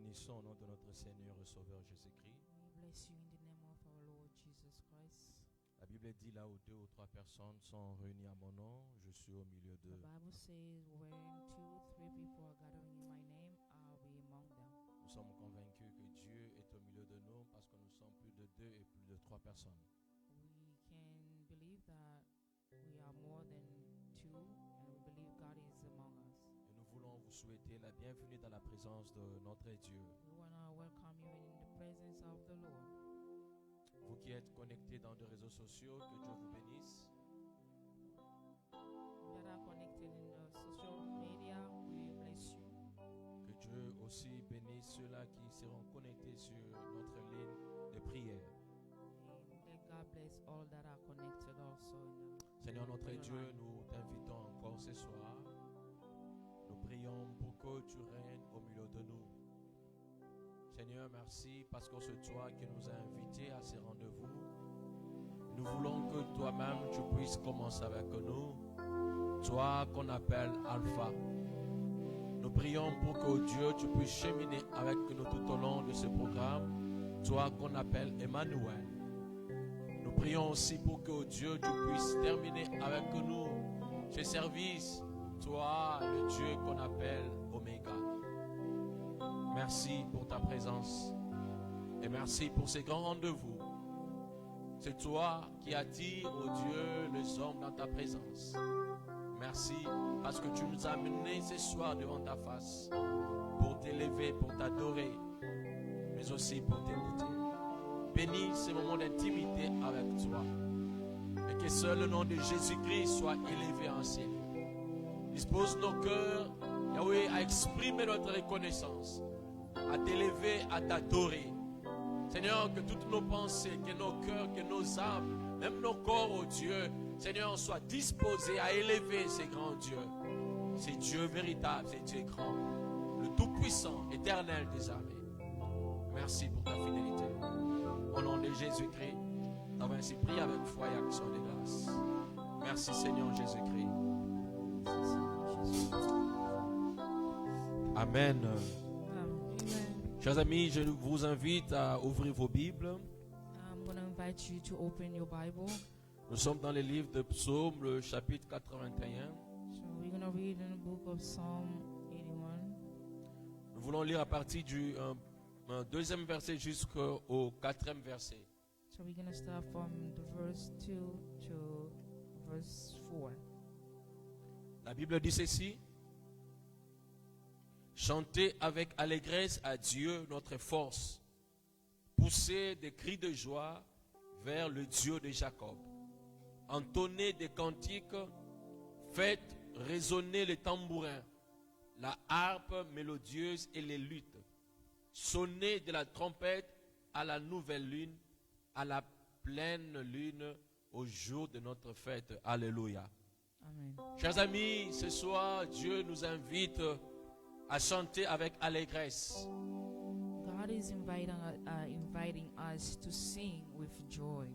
bénissons au nom de notre Seigneur et Sauveur Jésus-Christ. We bless you in the name of our Lord Jesus Christ. La Bible dit là où 2 ou 3 personnes sont réunies à mon nom, je suis au milieu The d'eux. Bible says, when 2, 3 people are gathering in my name, I'll be among them. Nous sommes convaincus que Dieu est au milieu de nous parce que nous sommes plus de 2 et plus de 3 personnes. We can believe that we are more than 2, and we believe God is among us. Et nous voulons vous souhaiter la bienvenue dans la présence de notre Dieu. We want to welcome you in the presence of the Lord. Vous qui êtes connectés dans des réseaux sociaux, que Dieu vous bénisse. That are connected in the social media, we bless you. Que Dieu aussi bénisse ceux-là qui seront connectés sur notre ligne de prière. And let God bless all that are connected also in the Seigneur notre Dieu, nous t'invitons encore ce soir. Nous prions pour que tu règnes au milieu de nous. Seigneur, merci parce que c'est toi qui nous as invités à ces rendez-vous. Nous voulons que toi-même tu puisses commencer avec nous. Toi qu'on appelle Alpha. Nous prions pour que Dieu tu puisses cheminer avec nous tout au long de ce programme. Toi qu'on appelle Emmanuel. Nous prions aussi pour que Dieu tu puisses terminer avec nous ce service. Toi, le Dieu qu'on appelle Oméga. Merci pour ta présence. Et merci pour ces grands rendez-vous. C'est toi qui attires, oh Dieu, les hommes dans ta présence. Merci parce que tu nous as amenés ce soir devant ta face pour t'élever, pour t'adorer, mais aussi pour t'écouter. Bénis ces moments d'intimité avec toi. Et que seul le nom de Jésus-Christ soit élevé en ciel. Dispose nos cœurs, Yahweh, à exprimer notre reconnaissance, à t'élever, à t'adorer. Seigneur, que toutes nos pensées, que nos cœurs, que nos âmes, même nos corps, oh Dieu, Seigneur, soient disposés à élever ces grands dieux. C'est Dieu véritable, c'est Dieu grand, le Tout-Puissant, éternel des armées. Merci pour ta fidélité. Au nom de Jésus-Christ, nous avons ainsi prié avec foi et action de grâce. Merci Seigneur Jésus-Christ. Amen. Chers amis, je vous invite à ouvrir vos Bibles. I'm going to invite you to open your Bible. Nous sommes dans le livre de Psaume, le chapitre 81. So we're going to read in the book of Psalm 81. Nous voulons lire à partir du deuxième verset jusqu'au quatrième verset. So we're going to start from the verse 2 to verse 4. La Bible dit ceci. Chantez avec allégresse à Dieu notre force. Poussez des cris de joie vers le Dieu de Jacob. Entonnez des cantiques, faites résonner les tambourins, la harpe mélodieuse et les luttes. Sonnez de la trompette à la nouvelle lune, à la pleine lune, au jour de notre fête. Alléluia. Amen. Chers amis, ce soir, Dieu nous invite à chanter avec allégresse. God is inviting us to sing with joy.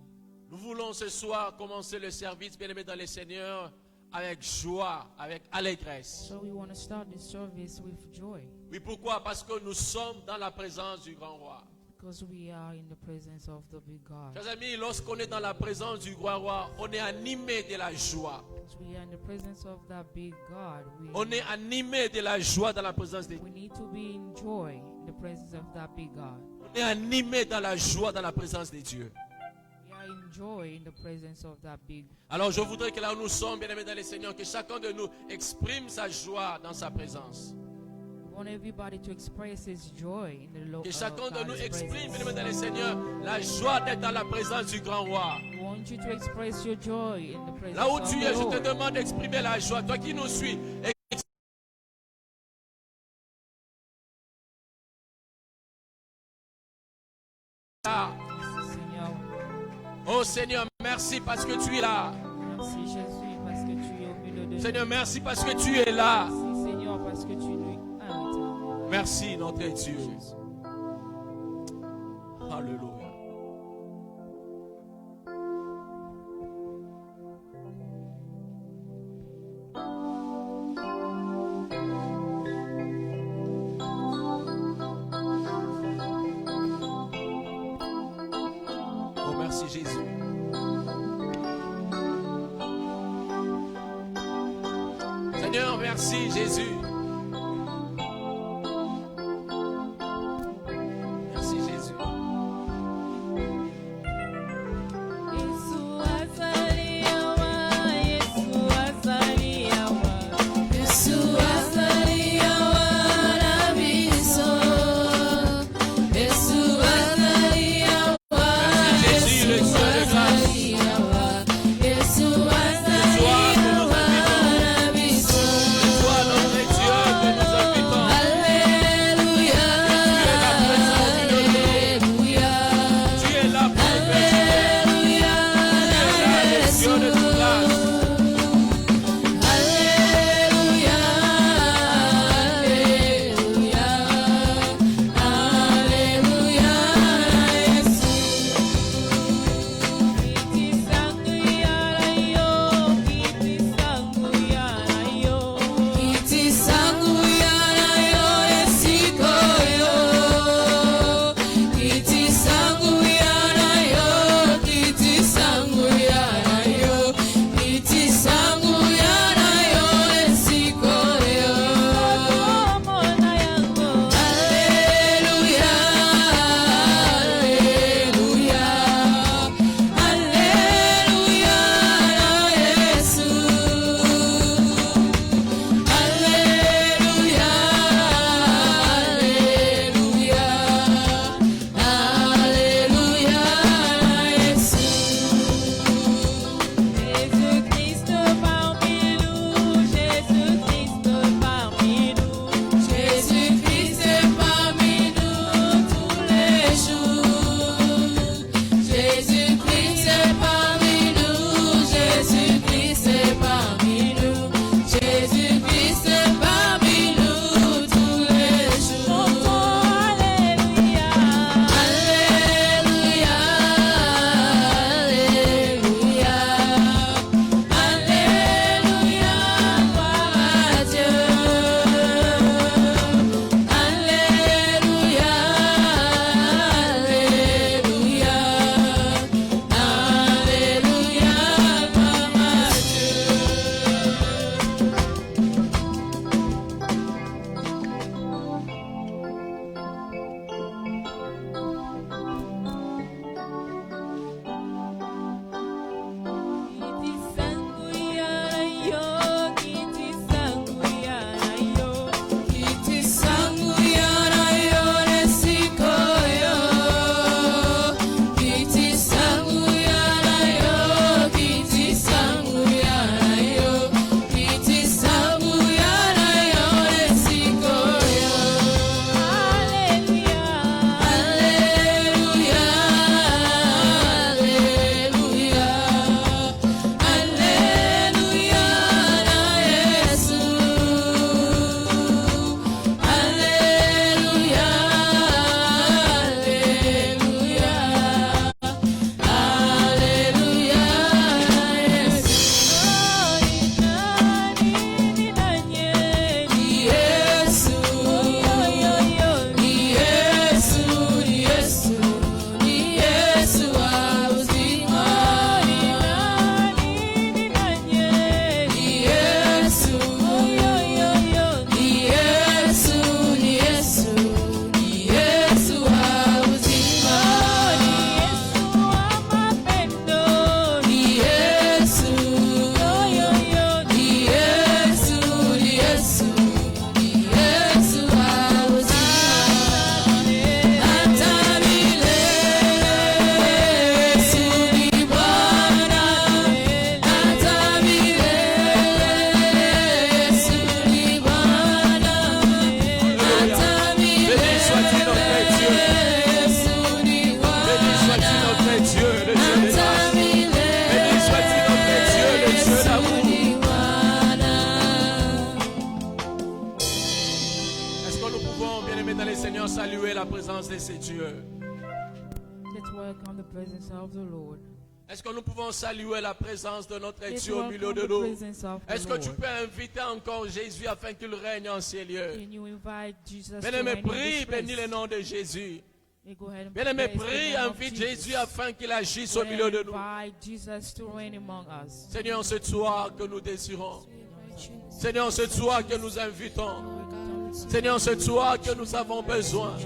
Nous voulons ce soir commencer le service, bien-aimé dans le Seigneur, avec joie, avec allégresse. So we want to start the service with joy. Oui, pourquoi? Parce que nous sommes dans la présence du grand roi. Because we are in the presence of the big God. Chers amis, lorsqu'on est dans la présence du grand roi, on est animé de la joie. Because we are in the presence of that big God. On est animé de la joie dans la présence de Dieu. We need to be in joy in the presence of that big God. On est animé dans la joie dans la présence de Dieu. We are in joy in the presence of that big. Alors je voudrais que là où nous sommes, bien-aimés dans le Seigneur, que chacun de nous exprime sa joie dans sa présence. We want everybody to express his joy in the Lord. Que chacun de nous exprime, bien-aimés dans le Seigneur, la joie d'être dans la présence du grand roi. We want you to express your joy in the presence Là où of tu the es, je te Lord. demande d'exprimer la joie. Toi qui nous suis, Seigneur, oh Seigneur, merci parce que tu es là. merci Jésus parce que tu es au milieu de nous. Seigneur, merci parce que tu es là. Merci Seigneur parce que tu nous aimes. Merci notre Dieu. Alléluia. Seigneur, merci Jésus. Merci Jésus. saluer la présence de ces dieux? Let's welcome the presence of the Lord. Est-ce que nous pouvons saluer la présence de notre Let's Dieu au milieu welcome de the nous? presence of the Est-ce que tu Lord. peux inviter encore Jésus afin qu'il règne en ces lieux? Can you invite Jesus to Bien-aimé, reign in prie, this bénis place? le nom de Jésus. You go ahead and Bien-aimé, praise the prie, name of invite Jesus. Jésus afin qu'il agisse Go au milieu ahead de and nous. invite Jesus to reign among us. Seigneur, ce soir que nous désirons, Seigneur, c'est toi que nous invitons. Seigneur, c'est toi que nous avons besoin.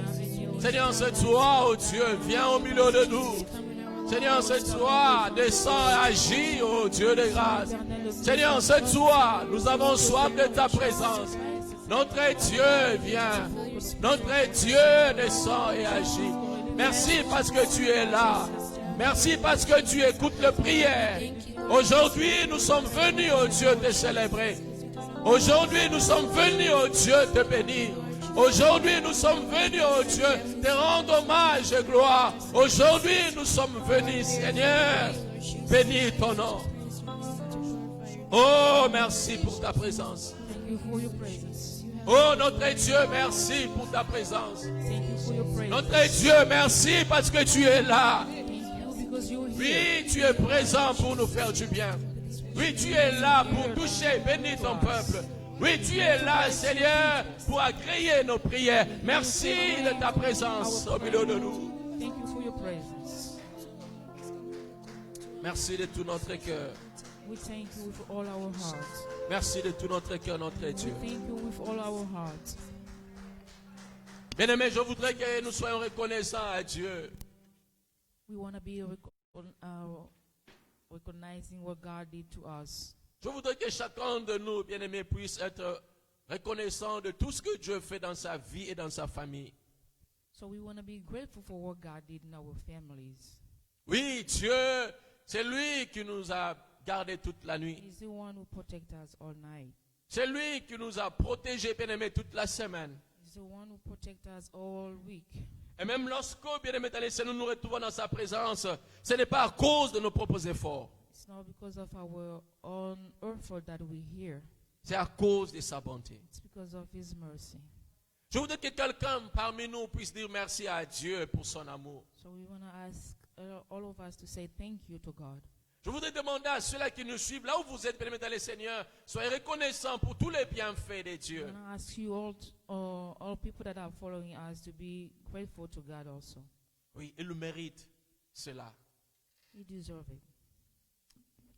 Seigneur, c'est toi, oh Dieu, viens au milieu de nous. Seigneur, c'est toi, descends et agis, oh Dieu de grâce. Seigneur, c'est toi, nous avons soif de ta présence. Notre Dieu vient, notre Dieu descend et agit. Merci parce que tu es là. Merci parce que tu écoutes les prières. Aujourd'hui, nous sommes venus, oh Dieu, te célébrer. Aujourd'hui, nous sommes venus, oh Dieu, te bénir. Aujourd'hui, nous sommes venus, oh Dieu, te rendre hommage et gloire. Aujourd'hui, nous sommes venus, Seigneur, bénis ton nom. Oh, merci pour ta présence. Oh, notre Dieu, merci pour ta présence. Notre Dieu, merci parce que tu es là. Oui, tu es présent pour nous faire du bien. Oui, tu es là pour toucher, bénir ton peuple. Oui, tu es là, Seigneur, pour agréer nos prières. Merci de ta présence au milieu de nous. Merci de tout notre cœur. Merci de tout notre cœur, notre Dieu. Bien-aimés, je voudrais que nous soyons reconnaissants à Dieu. We want to be recognizing what God did to us. Je voudrais que chacun de nous, bien-aimés, puisse être reconnaissant de tout ce que Dieu fait dans sa vie et dans sa famille. So we want to be grateful for what God did in our families. Oui, Dieu, c'est lui qui nous a gardés toute la nuit. He's the one who protects us all night. C'est lui qui nous a protégés, bien-aimés, toute la semaine. He's the one who protects us all week. Et même lorsque, bien-aimés, nous nous retrouvons dans sa présence, ce n'est pas à cause de nos propres efforts. It's not because of our own effort that we're here. C'est à cause de sa bonté. It's because of His mercy. Je voudrais que quelqu'un parmi nous puisse dire merci à Dieu pour son amour. So we want to ask all of us to say thank you to God. Je voudrais demander à ceux-là qui nous suivent, là où vous êtes, bien-aimés dans le Seigneur, soyez reconnaissants pour tous les bienfaits de Dieu. I want to ask you all people that are following us to be grateful to God also. Oui, il le mérite, cela. You deserve it.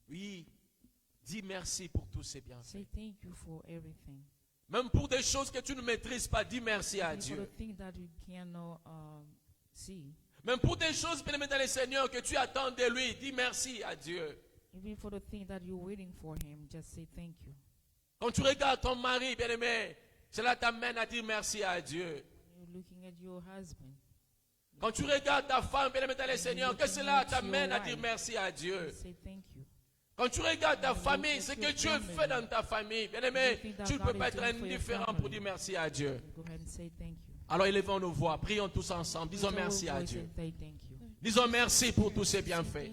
Oui, dis merci pour tous ces bienfaits. Say thank you for everything. Même pour des choses que tu ne maîtrises pas, dis merci à Even for Dieu. the things that you cannot see. Même pour des choses, bien-aimés dans le Seigneur, que tu attends de lui, dis merci à Dieu. Even for the things that you're waiting for Him, just say thank you. Quand tu regardes ton mari, bien-aimé, cela t'amène à dire merci à Dieu. You're looking at your husband. Quand tu regardes ta femme, bien-aimé dans le Seigneur, que cela t'amène à dire merci à Dieu. Say thank you. Quand tu regardes ta famille, ce que Dieu fait dans ta famille, bien-aimé, tu ne peux pas être indifférent pour dire merci à Dieu. Go ahead and say thank you. Alors élevons nos voix, prions tous ensemble, disons Lift our merci à voice Dieu. and say thank you. Disons merci pour tous ses bienfaits.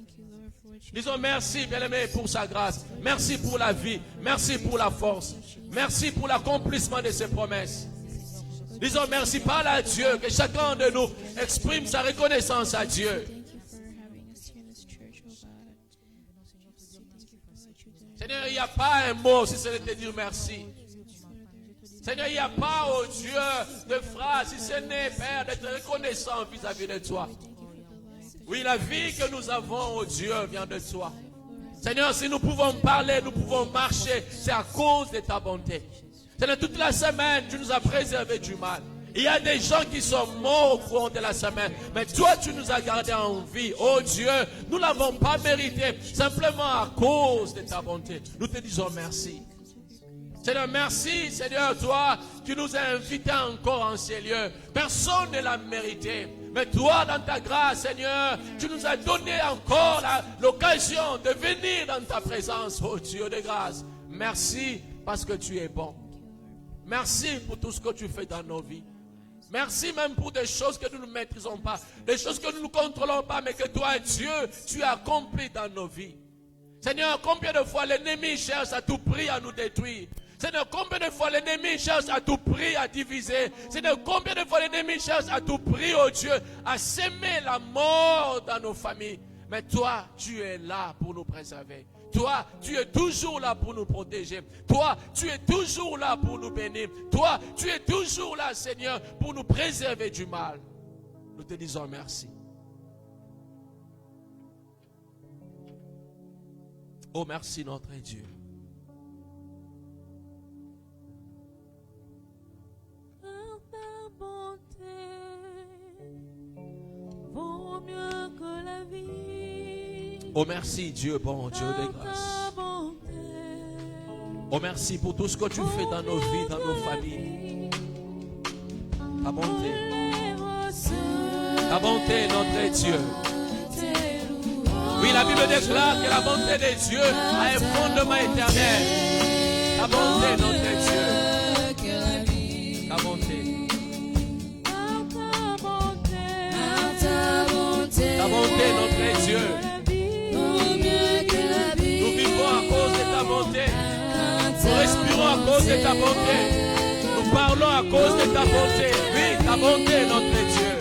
Disons merci, bien-aimé, pour sa grâce. Merci pour la vie. Merci pour la force. Merci pour l'accomplissement de ses promesses. Disons merci, parle à Dieu, que chacun de nous exprime sa reconnaissance à Dieu. Seigneur, il n'y a pas un mot si ce n'est de dire merci. Seigneur, il n'y a pas, oh Dieu, de phrase si ce n'est, Père, d'être reconnaissant vis-à-vis de toi. Oui, la vie que nous avons, oh Dieu, vient de toi. Seigneur, si nous pouvons parler, nous pouvons marcher, c'est à cause de ta bonté. Seigneur, toute la semaine, tu nous as préservés du mal. Il y a des gens qui sont morts au cours de la semaine. Mais toi, tu nous as gardés en vie. Oh Dieu, nous ne l'avons pas mérité. Simplement à cause de ta bonté. Nous te disons merci. Seigneur, merci, Seigneur, toi qui nous as invités encore en ces lieux. Personne ne l'a mérité. Mais toi, dans ta grâce, Seigneur, tu nous as donné encore l'occasion de venir dans ta présence, oh Dieu de grâce. Merci parce que tu es bon. Merci pour tout ce que tu fais dans nos vies. Merci même pour des choses que nous ne maîtrisons pas, des choses que nous ne contrôlons pas, mais que toi, Dieu, tu as accompli dans nos vies. Seigneur, combien de fois l'ennemi cherche à tout prix à nous détruire? Seigneur, combien de fois l'ennemi cherche à tout prix à diviser? Seigneur, combien de fois l'ennemi cherche à tout prix, oh Dieu, à s'aimer la mort dans nos familles? Mais toi, tu es là pour nous préserver. Toi, tu es toujours là pour nous protéger. Toi, tu es toujours là pour nous bénir. Toi, tu es toujours là, Seigneur, pour nous préserver du mal. Nous te disons merci. Oh, merci notre Dieu. Oh merci Dieu, bon Dieu de grâce. Oh merci pour tout ce que tu fais dans nos vies, dans nos familles. Ta bonté. Ta bonté, notre Dieu. Oui, la Bible déclare que la bonté de Dieu a un fondement éternel. Ta bonté, notre Dieu. Ta bonté. Ta bonté, notre Dieu. Nous vivons à cause de ta bonté. Nous respirons à cause de ta bonté. Nous parlons à cause de ta bonté. Oui, ta bonté, notre Dieu.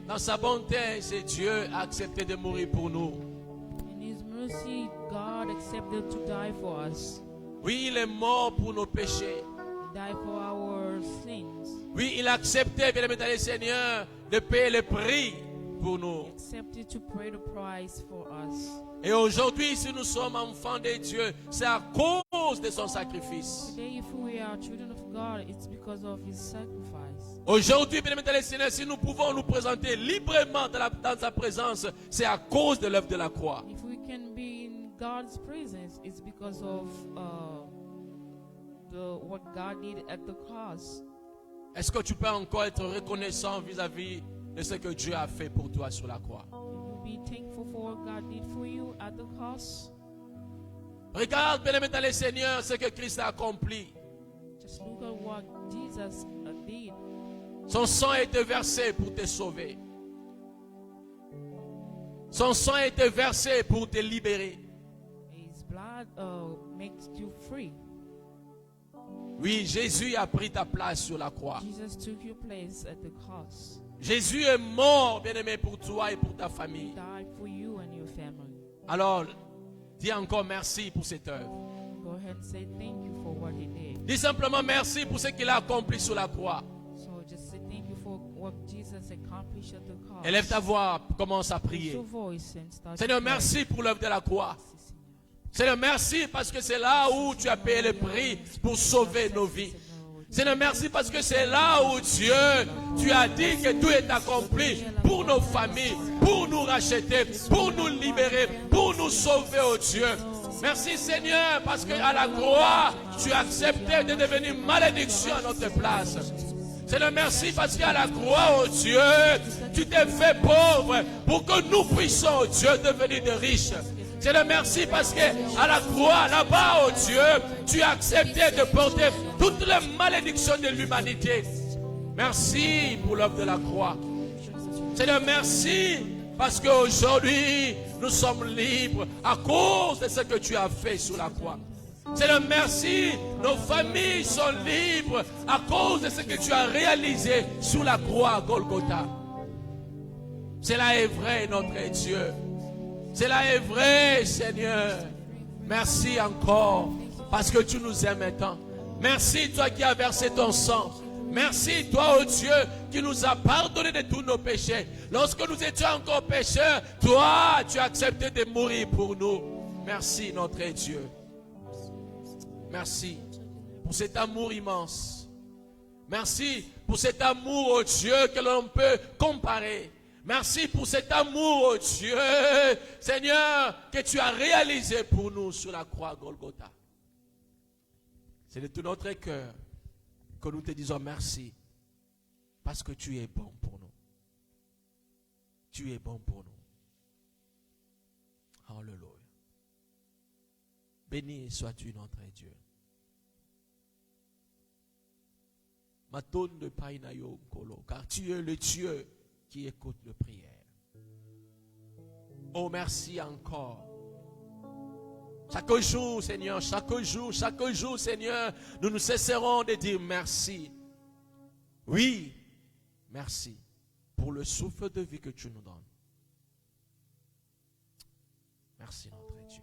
Dans sa bonté, c'est Dieu a accepté de mourir pour nous. In His mercy, God accepted to die for us. Oui, il est mort pour nos péchés. He died for our sins. Oui, il a accepté, bien-aimé dans le Seigneur, de payer le prix pour nous. He accepted to pay the price for us. Et aujourd'hui, si nous sommes enfants de Dieu, c'est à cause de son sacrifice. Today, if we are children of God, it's because of His sacrifice. Aujourd'hui, bien-aimé dans le Seigneur, si nous pouvons nous présenter librement dans sa présence, c'est à cause de l'œuvre de la croix. If we can be in God's presence, it's because of what God did at the cross. Est-ce que tu peux encore être reconnaissant vis-à-vis de ce que Dieu a fait pour toi sur la croix? Can you be thankful for what God did for you at the cross? Regarde, bien-aimé dans le Seigneur, ce que Christ a accompli. Just look at what Jesus did. Son sang a été versé pour te sauver. Son sang a été versé pour te libérer. His blood makes you free. Oui, Jésus a pris ta place sur la croix. Jesus took your place at the cross. Jésus est mort, bien-aimé, pour toi et pour ta famille. He died for you and your family. Alors, dis encore merci pour cette œuvre. Go ahead and say thank you for what He did. Dis simplement merci pour ce qu'il a accompli sur la croix. So just say thank you for what Jesus accomplished at the cross. Élève ta voix, commence à Lift prier. your voice and start Seigneur, to pray. merci pour l'œuvre de la croix. Merci, Seigneur. Seigneur, merci parce que c'est là où tu as payé le prix pour sauver nos vies. Seigneur, merci parce que c'est là où Dieu, tu as dit que tout est accompli pour nos familles, pour nous racheter, pour nous libérer, pour nous sauver, oh Dieu. Merci Seigneur parce qu'à la croix, tu as accepté de devenir malédiction à notre place. Seigneur, merci parce qu'à la croix, oh Dieu, tu t'es fait pauvre pour que nous puissions, oh Dieu, devenir de riches. Seigneur, merci parce que à la croix, là-bas, oh Dieu, tu as accepté de porter toutes les malédictions de l'humanité. Merci pour l'œuvre de la croix. Seigneur, merci parce qu'aujourd'hui, nous sommes libres à cause de ce que tu as fait sur la croix. Seigneur, merci, nos familles sont libres à cause de ce que tu as réalisé sur la croix à Golgotha. Cela est vrai, notre Dieu. Cela est vrai, Seigneur. Merci encore parce que tu nous aimes tant. Merci, toi qui as versé ton sang. Merci, toi, oh Dieu, qui nous as pardonné de tous nos péchés. Lorsque nous étions encore pécheurs, toi, tu as accepté de mourir pour nous. Merci, notre Dieu. Merci pour cet amour immense. Merci pour cet amour, oh Dieu, que l'on peut comparer. Merci pour cet amour, oh Dieu, Seigneur, que tu as réalisé pour nous sur la croix Golgotha. C'est de tout notre cœur que nous te disons merci. Parce que tu es bon pour nous. Tu es bon pour nous. Alléluia. Béni sois-tu notre Dieu. Matone de Painayo Kolo, car tu es le Dieu qui écoute nos prières. Oh, merci encore. Chaque jour, Seigneur, chaque jour, Seigneur, nous ne cesserons de dire merci. Oui, merci pour le souffle de vie que tu nous donnes. Merci, notre Dieu.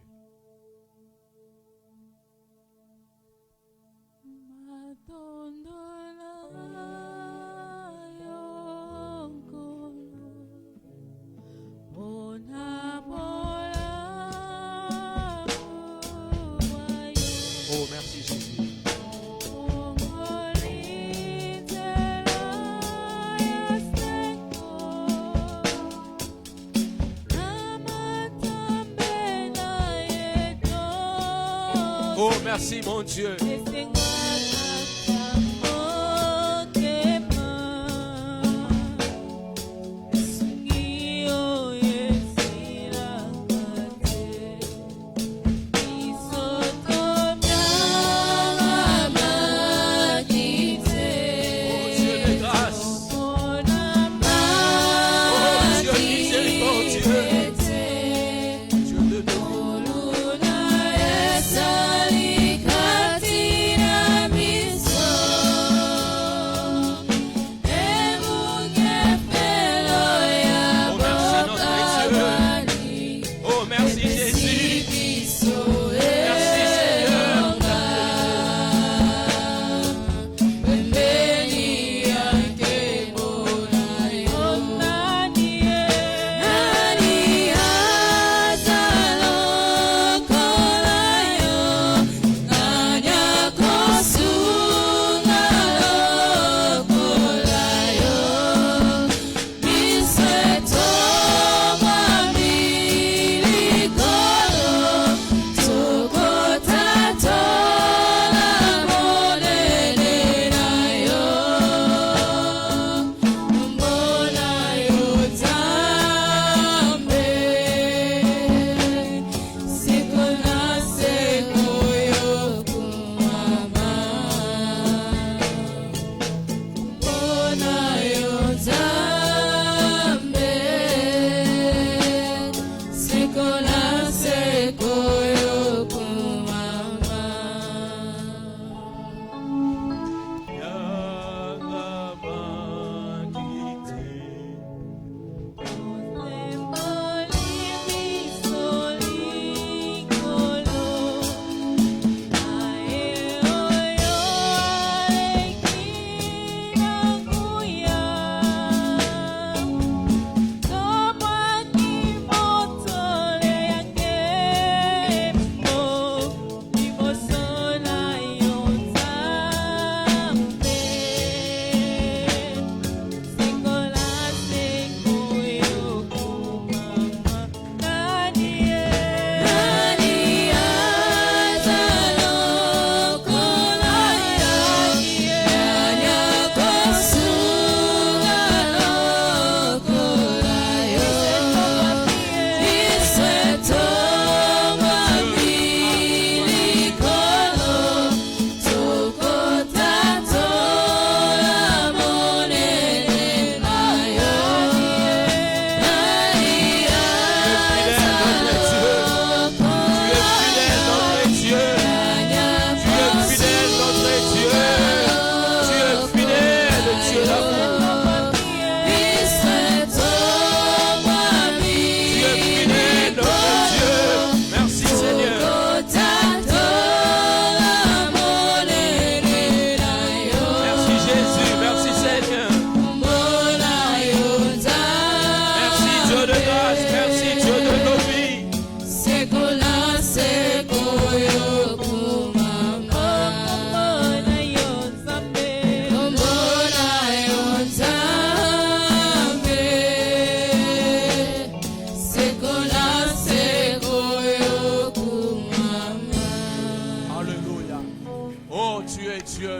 Oh, merci Jésus. Oh, merci mon Dieu.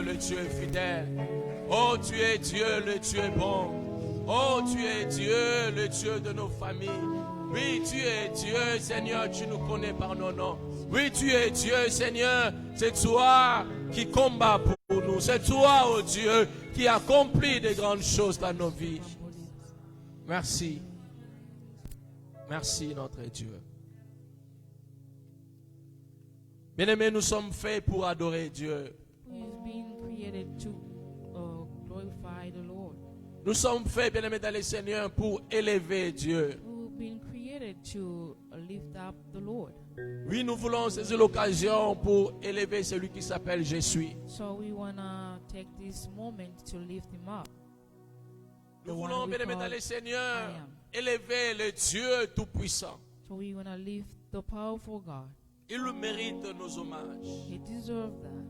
Dieu, le Dieu fidèle. Oh, tu es Dieu, le Dieu bon. Oh, tu es Dieu, le Dieu de nos familles. Oui, tu es Dieu, Seigneur, tu nous connais par nos noms. Oui, tu es Dieu, Seigneur, c'est toi qui combats pour nous. C'est toi, oh Dieu, qui accomplit de grandes choses dans nos vies. Merci. Merci, notre Dieu. Bien-aimés, nous sommes faits pour adorer Dieu. We've been created to glorify the Lord. Nous sommes faits, bien-aimés, dans le Seigneur, pour élever Dieu. We've been created to lift up the Lord. Oui, nous voulons saisir l'occasion pour élever celui qui s'appelle Je suis. So we want to take this moment to lift him up. Nous voulons, bien-aimés, dans le Seigneur, I am. élever le Dieu Tout-Puissant. So we want to lift the powerful God. Il mérite nos hommages. He deserves that.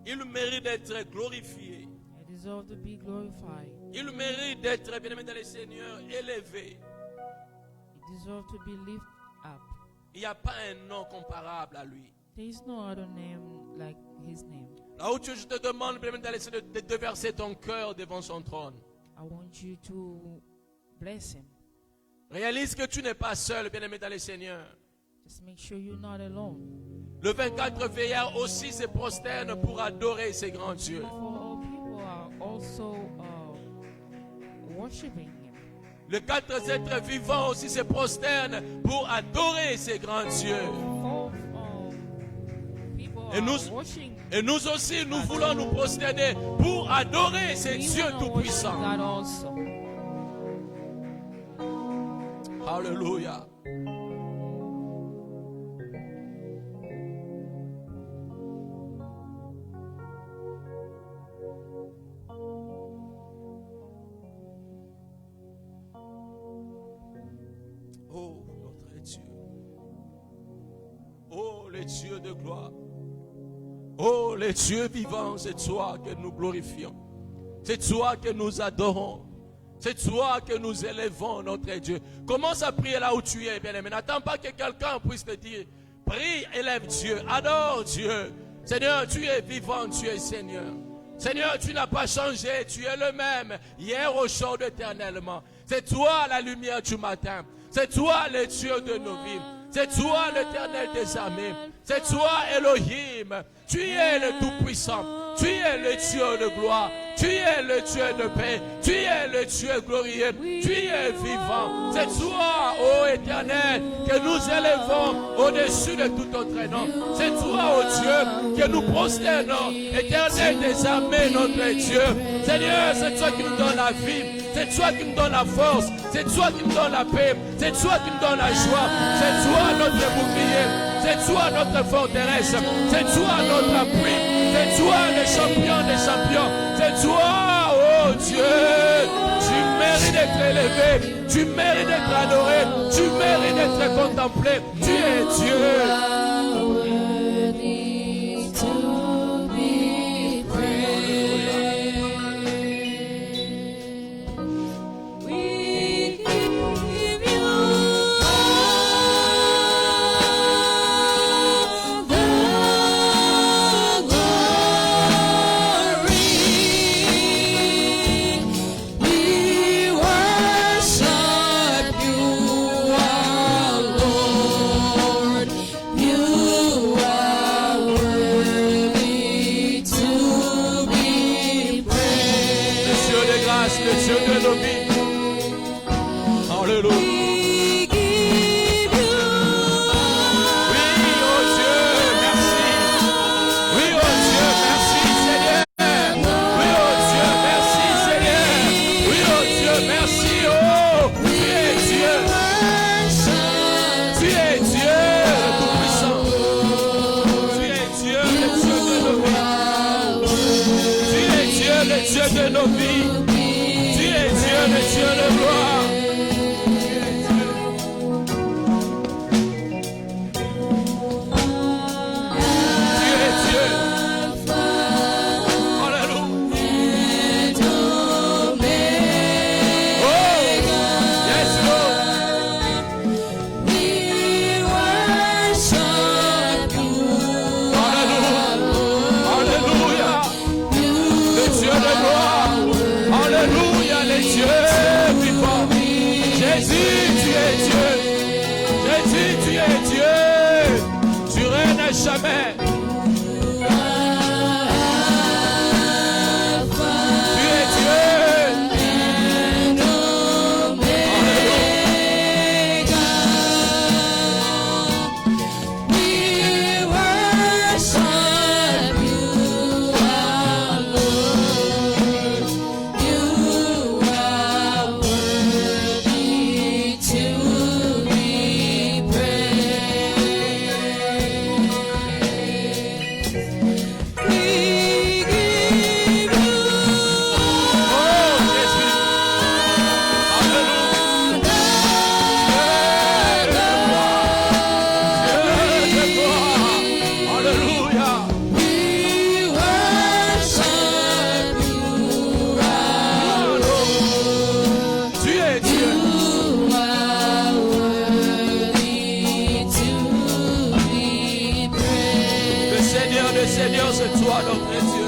Il mérite d'être glorifié. He deserves to be glorified. Il mérite d'être, bien-aimé dans le Seigneur, élevé. He deserves to be lifted up. Il n'y a pas un nom comparable à lui. There is no other name like his name. Là où je te demande, bien-aimé dans le Seigneur, de déverser ton cœur devant son trône. I want you to bless him. Réalise que tu n'es pas seul, bien-aimé dans le Seigneur. Just make sure you're not alone. Le 24 veillard aussi se prosterne pour adorer ces grands dieux. For people are also worshiping him. Les 4 êtres vivants aussi se prosternent pour adorer ces grands dieux. For people Et nous- are worshiping. Et nous aussi, nous voulons nous prosterner pour adorer ces We dieux wanna worship tout-puissants. God also. Alléluia. Oh, notre Dieu. Oh, les dieux de gloire. Oh, les dieux vivants, c'est toi que nous glorifions. C'est toi que nous adorons. C'est toi que nous élevons, notre Dieu. Commence à prier là où tu es, bien-aimé. N'attends pas que quelqu'un puisse te dire. Prie, élève Dieu, adore Dieu. Seigneur, tu es vivant, tu es Seigneur. Seigneur, tu n'as pas changé, tu es le même, hier, aujourd'hui, éternellement. C'est toi la lumière du matin. C'est toi le Dieu de nos vies. C'est toi l'Éternel des armées. C'est toi Elohim. Tu es le Tout-Puissant. Tu es le Dieu de gloire. Tu es le Dieu de paix. Tu es le Dieu glorieux. Tu es vivant. C'est toi, ô Éternel, que nous élevons au-dessus de tout autre nom. C'est toi, ô Dieu, que nous prosternons. Éternel des armées, notre Dieu. Seigneur, c'est toi qui nous donne la vie. C'est toi qui nous donne la force. C'est toi qui nous donne la paix. C'est toi qui nous donne la joie. C'est toi notre bouclier. C'est toi notre forteresse. C'est toi notre appui. C'est toi le champion des champions. C'est toi, oh Dieu. Tu mérites d'être élevé. Tu mérites d'être adoré. Tu mérites d'être contemplé. Tu es Dieu. es Dieu. Tu règnes à jamais. Seigneur, c'est toi notre Dieu.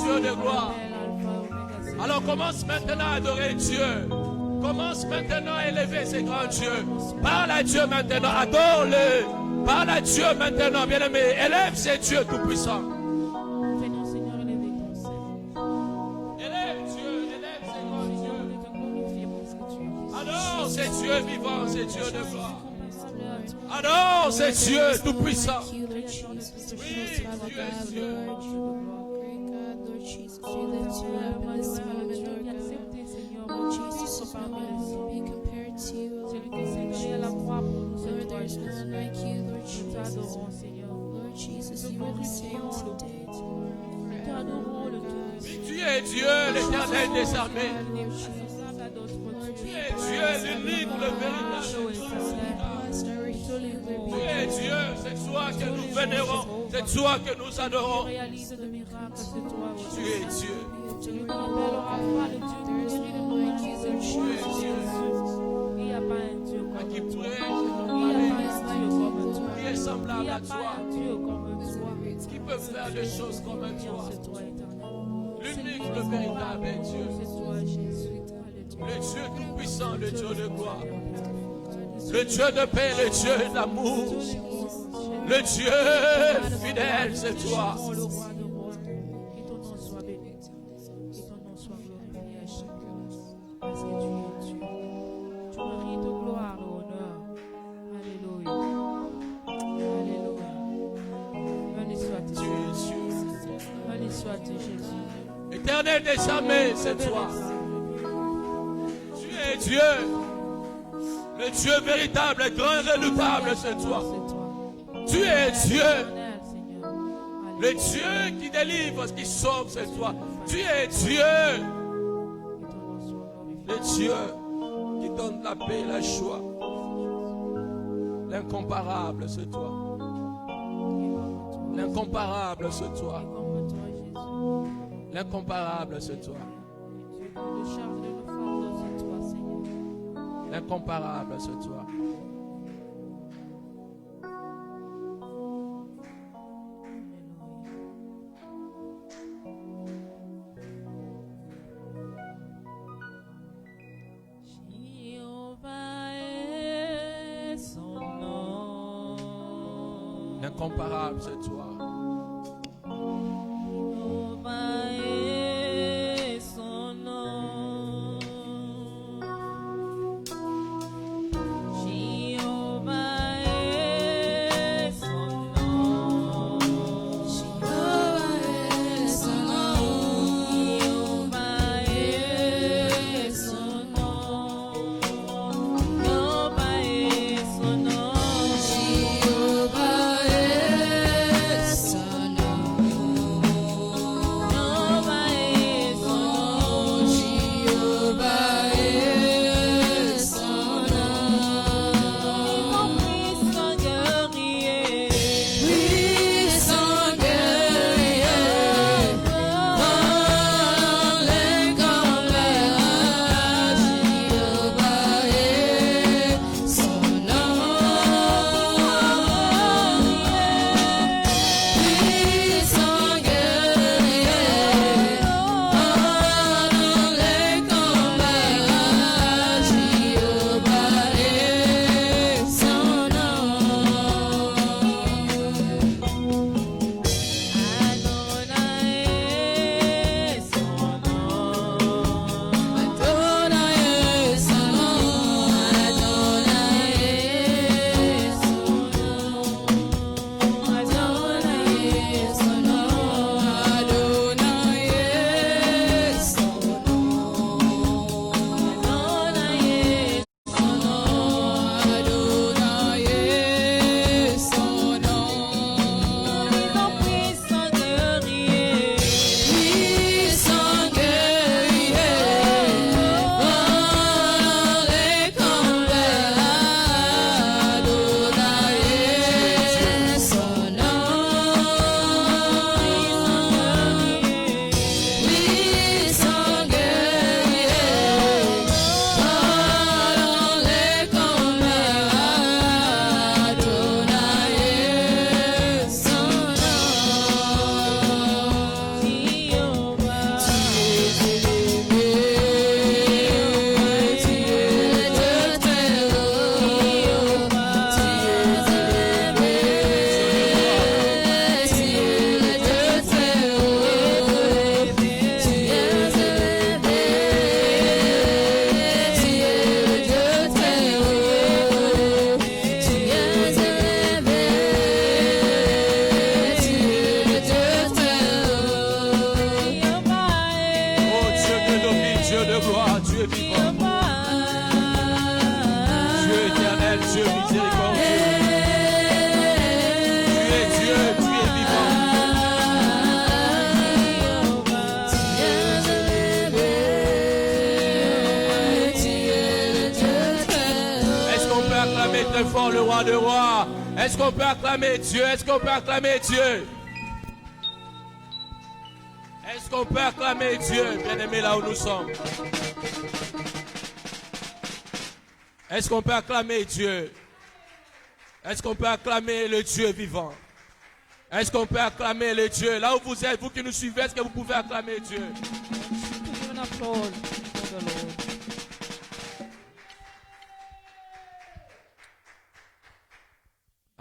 Dieu de gloire. Alors commence maintenant à adorer Dieu. Commence maintenant à élever ces grands dieux. Parle à Dieu maintenant, adore-le. Parle à Dieu maintenant, bien-aimé. Élève ces dieux tout-puissants. Élève Dieu, élève ces grands dieux. Adore ces dieux vivants, ces dieux de gloire. Adore ces dieux tout-puissants. Oui, Dieu est Dieu. Tu es Dieu, l'Éternel des armées. Tu es Dieu, l'unique, le véritable. Tu es Dieu, c'est toi que nous vénérons, c'est toi que nous adorons. Tu es Dieu. Tu es Dieu. Il n'y a pas un Dieu comme qui toi. Qui est semblable à toi. Qui Qui peut faire des choses comme toi. L'unique, le véritable est Dieu. Le Dieu tout-puissant, le Dieu de gloire. Le Dieu de paix, le Dieu d'amour. Le Dieu fidèle, c'est toi. Éternel des armées, c'est toi. Tu es Dieu. Le Dieu véritable, le grand redoutable, c'est toi. Tu es Dieu. Le Dieu qui délivre, qui sauve, c'est toi. Tu es Dieu. Le Dieu qui donne la paix et la joie. L'incomparable, c'est toi. L'incomparable, c'est toi. L'incomparable, c'est toi. L'incomparable, c'est toi. L'incomparable, c'est toi. très fort le roi de rois. Est-ce qu'on peut acclamer Dieu? Est-ce qu'on peut acclamer Dieu? Est-ce qu'on peut acclamer Dieu, bien-aimé, là où nous sommes? Est-ce qu'on peut acclamer Dieu? Est-ce qu'on peut acclamer le Dieu vivant? Est-ce qu'on peut acclamer le Dieu? Là où vous êtes, vous qui nous suivez, est-ce que vous pouvez acclamer Dieu?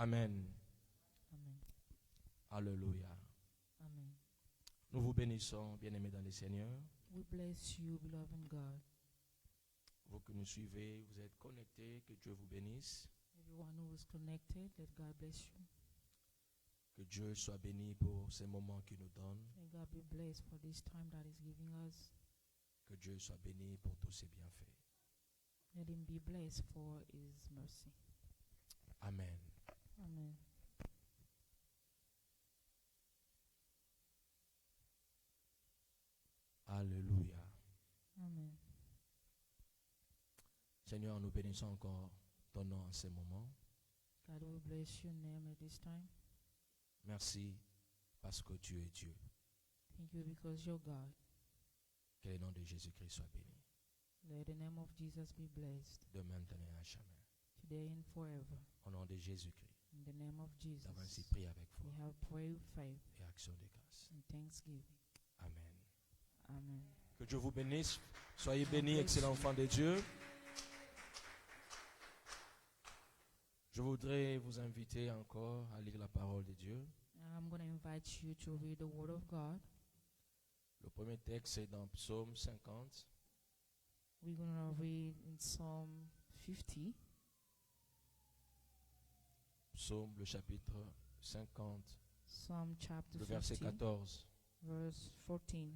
Amen. Amen. Alléluia. Amen. Nous vous bénissons, bien-aimés dans le Seigneur. We bless you, beloved in God. Vous qui nous suivez, vous êtes connectés, que Dieu vous bénisse. Everyone who is connected, let God bless you. Que Dieu soit béni pour ces moments qu'il nous donne. May God be blessed for this time that He's giving us. Que Dieu soit béni pour tous ses bienfaits. Let Him be blessed for His mercy. Amen. Amen. Alléluia. Amen. Seigneur, nous bénissons encore ton nom en ces moments. God will bless your name at this time. Merci parce que Dieu est Dieu. Thank you because you're God. Que le nom de Jésus-Christ soit béni. Let the name of Jesus be blessed De maintenant et à jamais. today and forever. Au nom de Jésus-Christ. In the name of Nous avons ainsi Jesus, prié avec foi we have prayed with faith et action de grâce. and thanksgiving. Amen. Amen. Que Dieu vous bénisse. Soyez bénis, excellents enfants de Dieu. Je voudrais vous inviter encore à lire la parole de Dieu. I'm going to invite you to read the Word of God. Le premier texte est dans Psaume 50. We're going to read in Psalm 50. Psaume, le chapitre 50, Psalm chapter le verset 50, 14. verse 14.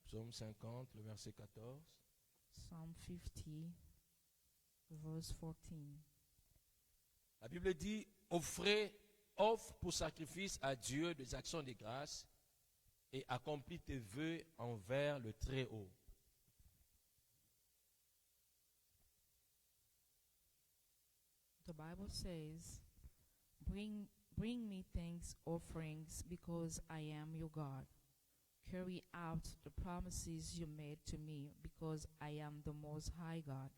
Psaume 50, le verset 14. Psalm 50, verse 14. La Bible dit, offre pour sacrifice à Dieu des actions de grâce et accomplis tes vœux envers le Très-Haut. The Bible says, bring me thanks offerings because I am your God. Carry out the promises you made to me because I am the Most High God.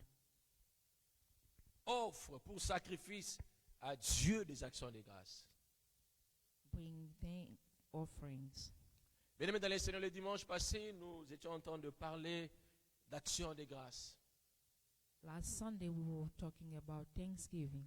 Offre pour sacrifice à Dieu des actions de grâce. Bring thank offerings. Bien-aimés dans le Seigneur, le dimanche passé, nous étions en train de parler d'actions de grâce. Last Sunday we were talking about Thanksgiving.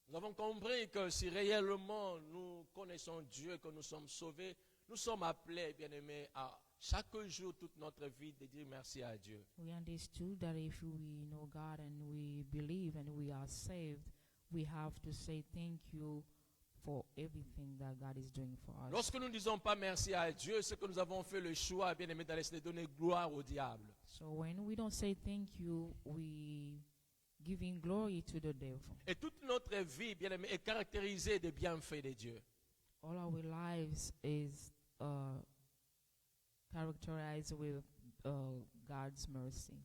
Nous avons compris que si réellement nous connaissons Dieu, que nous sommes sauvés, nous sommes appelés, bien-aimés, à chaque jour, toute notre vie, de dire merci à Dieu. We understood that if we know God and we believe and we are saved, we have to say thank you for everything that God is doing for us. Lorsque nous ne disons pas merci à Dieu, c'est que nous avons fait le choix, bien aimé, d'aller se donner gloire au diable. So when we don't say thank you, we giving glory to the devil. Et toute notre vie, bien aimé, est caractérisée des bienfaits de Dieu. All our lives is characterized with God's mercy.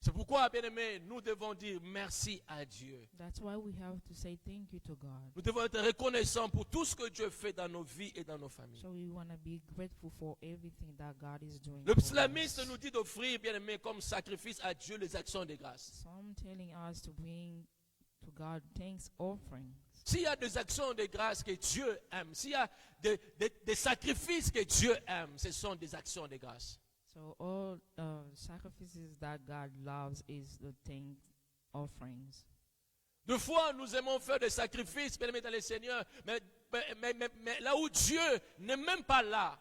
C'est pourquoi, bien aimé, nous devons dire merci à Dieu. That's why we have to say thank you to God. Nous devons être reconnaissants pour tout ce que Dieu fait dans nos vies et dans nos familles. So we want to be grateful for everything that God is doing. Le for psalmiste us. nous dit d'offrir, bien aimé, comme sacrifice à Dieu les actions de grâce. Some telling us to bring to God thanks offerings. S'il y a des actions de grâce que Dieu aime, s'il y a des sacrifices que Dieu aime, ce sont des actions de grâce. So all sacrifices that God loves is the thank offerings. Des fois, nous aimons faire des sacrifices, bien aimé, dans le Seigneur, mais là où Dieu n'est même pas là.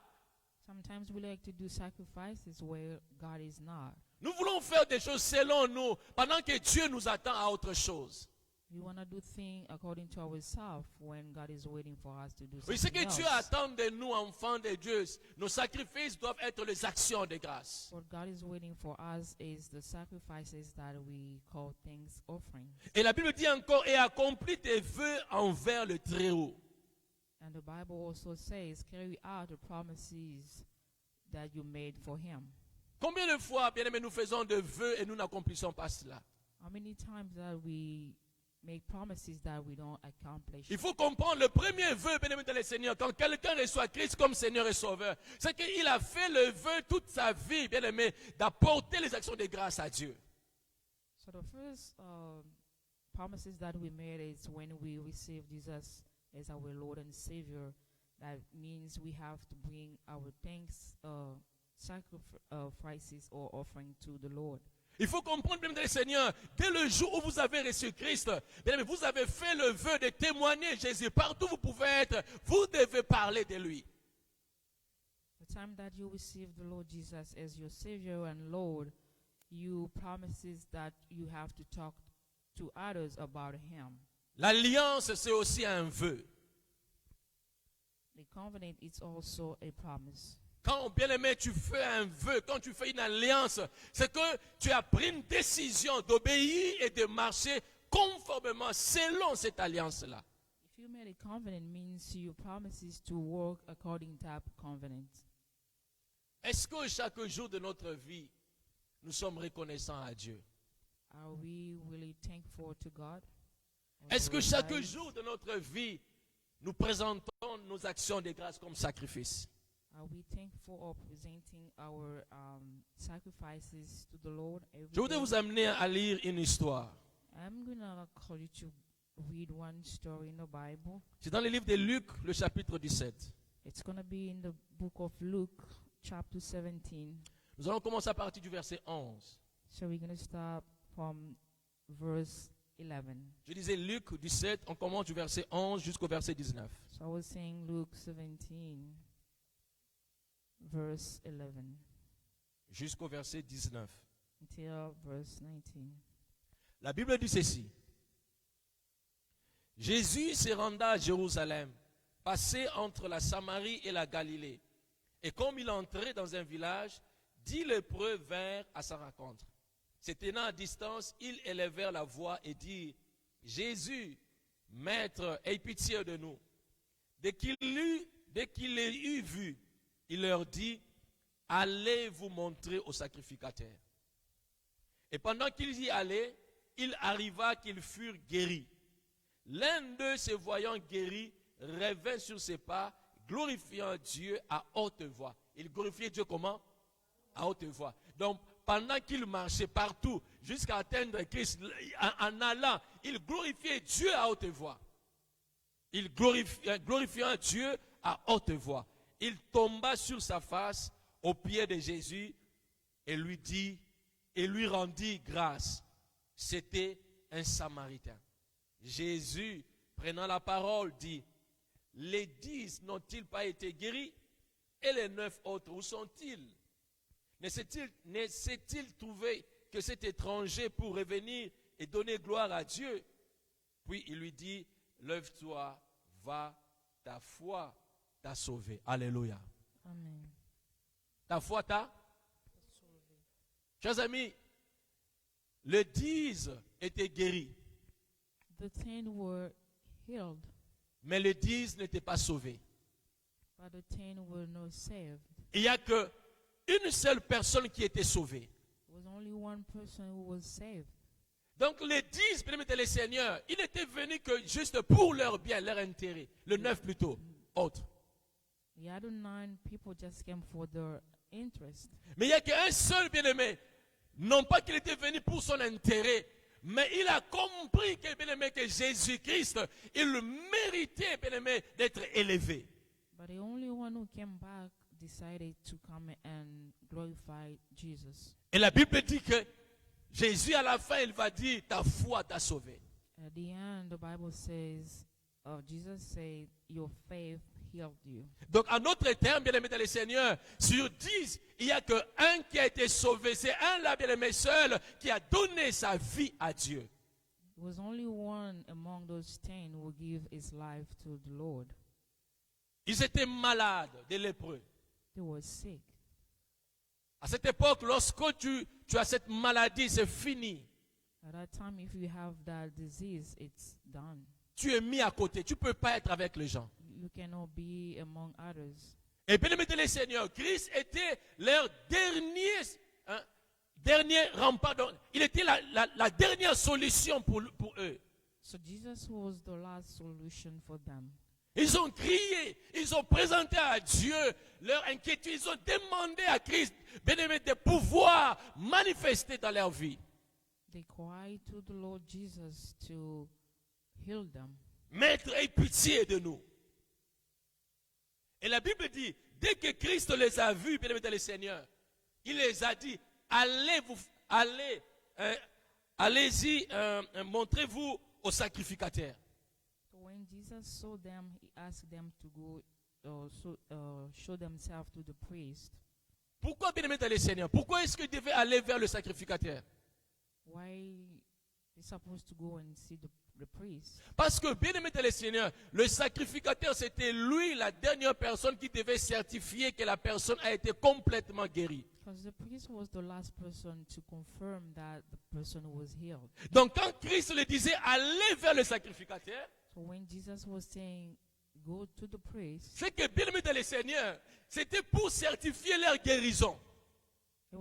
Sometimes we like to do sacrifices where God is not. Nous voulons faire des choses selon nous, pendant que Dieu nous attend à autre chose. We want to do things according to ourselves when God is waiting for us to do Oui, ce something que Dieu else. attend de nous, enfants de Dieu, nos sacrifices doivent être les actions de grâce. What God is waiting for us is the sacrifices that we call thanks offerings. Et la Bible dit encore, et accomplis tes vœux envers le Très-Haut. And the Bible also says, carry out the promises that you made for Him. Combien de fois, bien aimés, nous faisons des vœux et nous n'accomplissons pas cela? How many times that we make promises that we don't accomplish? Il faut comprendre le premier vœu, bien aimé dans le Seigneur, quand quelqu'un reçoit Christ comme Seigneur et Sauveur, c'est qu'il a fait le vœu toute sa vie, bien aimé, d'apporter les actions de grâce à Dieu. So the first promises that we made is when we receive Jesus as our Lord and Savior. That means we have to bring our thanks sacrifices or offering to the Lord. Il faut comprendre, bien aimé dans le Seigneur, dès le jour où vous avez reçu Christ, bien aimé, vous avez fait le vœu de témoigner Jésus. Partout où vous pouvez être, vous devez parler de lui. The time that you receive the Lord Jesus as your Savior and Lord, you promises that you have to talk to others about Him. L'alliance, c'est aussi un vœu. The covenant is also a promise. Quand, bien aimé, tu fais un vœu, quand tu fais une alliance, c'est que tu as pris une décision d'obéir et de marcher conformément selon cette alliance-là. If you made a covenant, means you promises to work according to that covenant. Est-ce que chaque jour de notre vie, nous sommes reconnaissants à Dieu? Are we really thankful to God? Est-ce que chaque jour de notre vie, nous présentons nos actions de grâce comme sacrifice? Are we thankful of presenting our sacrifices to the Lord every Je voudrais day? vous amener à lire une histoire. I'm going to call you to read one story in the Bible. C'est dans le livre de Luc, le chapitre 17. It's going to be in the book of Luke, chapter 17. Nous allons commencer à partir du verset 11. So we're going to start from verse 11. Je disais Luc 17, on commence du verset 11 jusqu'au verset 19. So I was saying Luke 17, verse 11, Jusqu'au verset 19. until verse 19. La Bible dit ceci. Jésus se renda à Jérusalem, passé entre la Samarie et la Galilée. Et comme il entrait dans un village, 10 lépreux vinrent à sa rencontre. Se tenant à distance, ils élevèrent la voix et dirent, Jésus, Maître, aie pitié de nous. Dès qu'il les eut vus, il leur dit, allez vous montrer au sacrificateur. Et pendant qu'ils y allaient, il arriva qu'ils furent guéris. L'un d'eux, se voyant guéri, revint sur ses pas, glorifiant Dieu à haute voix. Il glorifiait Dieu comment? À haute voix. Donc, pendant qu'il marchait partout, jusqu'à atteindre Christ, en allant, il glorifiait Dieu à haute voix. Il glorifiant Dieu à haute voix. Il tomba sur sa face aux pieds de Jésus et lui rendit grâce. C'était un Samaritain. Jésus, prenant la parole, dit, les 10 n'ont-ils pas été guéris? Et les 9 autres, où sont-ils? Ne s'est-il trouvé que cet étranger pour revenir et donner gloire à Dieu? Puis il lui dit, lève-toi, va, ta foi t'a sauvé. Alléluia. Amen. Ta foi t'a? Chers amis, les 10 étaient guéris, The 10 were healed, mais les 10 n'étaient pas sauvés. but the 10 were not saved. Il n'y a qu'une seule personne qui était sauvée. There was only one person who was saved. Donc les 10, bien-aimés dans le Seigneur, ils n'étaient venus que juste pour leur bien, leur intérêt. Le 9 plutôt, autre. The other 9 people just came for their interest. Mais il n'y a qu'un seul bien-aimé. Non pas qu'il était venu pour son intérêt, mais il a compris que, bien-aimé, que Jésus-Christ, il méritait, bien-aimé, d'être élevé. But the only one who came back decided to come and glorify Jesus. Et la Bible dit que Jésus, à la fin, il va dire, ta foi t'a sauvé. At the end, the Bible says, Jesus said, your faith healed you. Donc, en d'autres termes, bien-aimé dans le Seigneur, sur 10, il n'y a qu'un qui a été sauvé. C'est un là, bien-aimé, seul, qui a donné sa vie à Dieu. There was only one among those 10 who gave his life to the Lord. Ils étaient malades, des lépreux. They were sick. À cette époque, lorsque tu as cette maladie, c'est fini. At that time, if you have that disease, it's done. Tu es mis à côté. Tu ne peux pas être avec les gens. You cannot be among others. Et bien aimé le Seigneur, Christ était leur dernier rempart. Donc, il était la dernière solution pour eux. So Jesus was the last solution for them. Ils ont crié, ils ont présenté à Dieu leur inquiétude, ils ont demandé à Christ, bien-aimé, de pouvoir manifester dans leur vie. They cried to the Lord Jesus to heal them. Maître, aie pitié de nous. Et la Bible dit, dès que Christ les a vus, bien-aimés dans le Seigneur, il les a dit, allez-y, montrez-vous au sacrificateur. So when Jesus saw them, he asked them to go show themselves to the priest. Pourquoi, bien-aimés dans le Seigneur? Pourquoi est-ce qu'ils devaient aller vers le sacrificateur? Why they supposed to go and see the priest? Parce que, bien-aimé dans le Seigneur, le sacrificateur, c'était lui, la dernière personne qui devait certifier que la personne a été complètement guérie. Because the priest was the last person to confirm that the person was healed. Donc, quand Christ le disait, allez vers le sacrificateur, So when Jesus was saying, go to the priest, c'est que, bien-aimé dans le Seigneur, c'était pour certifier leur guérison. it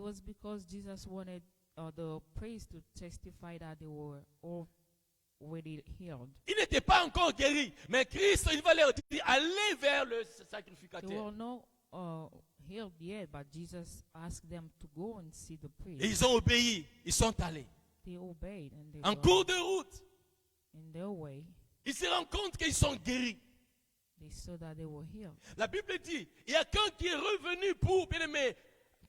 was because Jesus wanted the priest to testify that they were already healed. Ils n'étaient pas encore guéris, mais Christ, il va leur dire, allez vers le They sacrificateur. were not healed yet, but Jesus asked them to go and see the priest. Et ils ont obéi, ils sont allés. They obeyed and they En got cours de route, in their way. ils se rendent compte qu'ils sont guéris. They saw that they were healed. La Bible dit, il y a qu'un qui est revenu pour, bien aimé,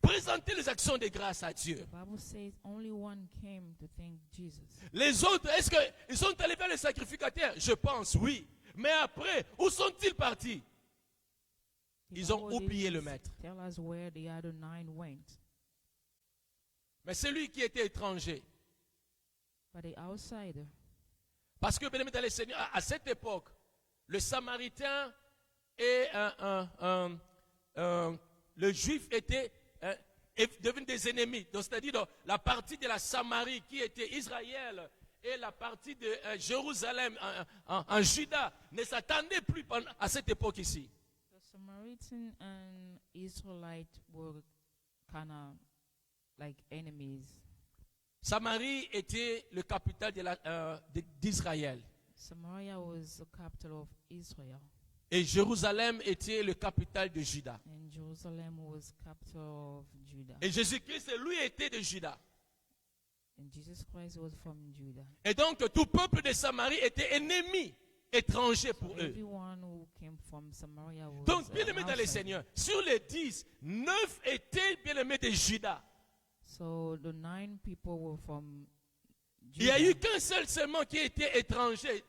présenter les actions de grâce à Dieu. The Bible says only one came to thank Jesus. Les autres, est-ce qu'ils sont allés vers le sacrificateur? Je pense, oui. Mais après, où sont-ils partis? The Ils ont Bible oublié didn't le maître. Tell us where the other 9 went. Mais celui qui était étranger. But the outsider, Parce que, bien aimé dans le Seigneur, à cette époque, le Samaritain et le Juif étaient devenus des ennemis. Donc, c'est-à-dire dans la partie de la Samarie qui était Israël et la partie de Jérusalem en Juda ne s'attendaient plus à cette époque ici. the Samaritan and Israelite were kind of like enemies. Samarie était le capital d'Israël. Samaria was the capital of Israel, Et Jérusalem était le capital de Juda. and Jerusalem was capital of Judah. Et Jésus-Christ, lui, était de Juda. And Jesus Christ was from Judah. Et donc, tout peuple de Samarie était ennemi, étranger pour eux. Everyone who came from Samaria was Donc, bien aimé an dans les outsider. Seigneurs, sur les 10, 9 étaient bien aimés de Juda. So the 9 people were from Il n'y a eu Judah. qu'un seul seulement qui était étranger,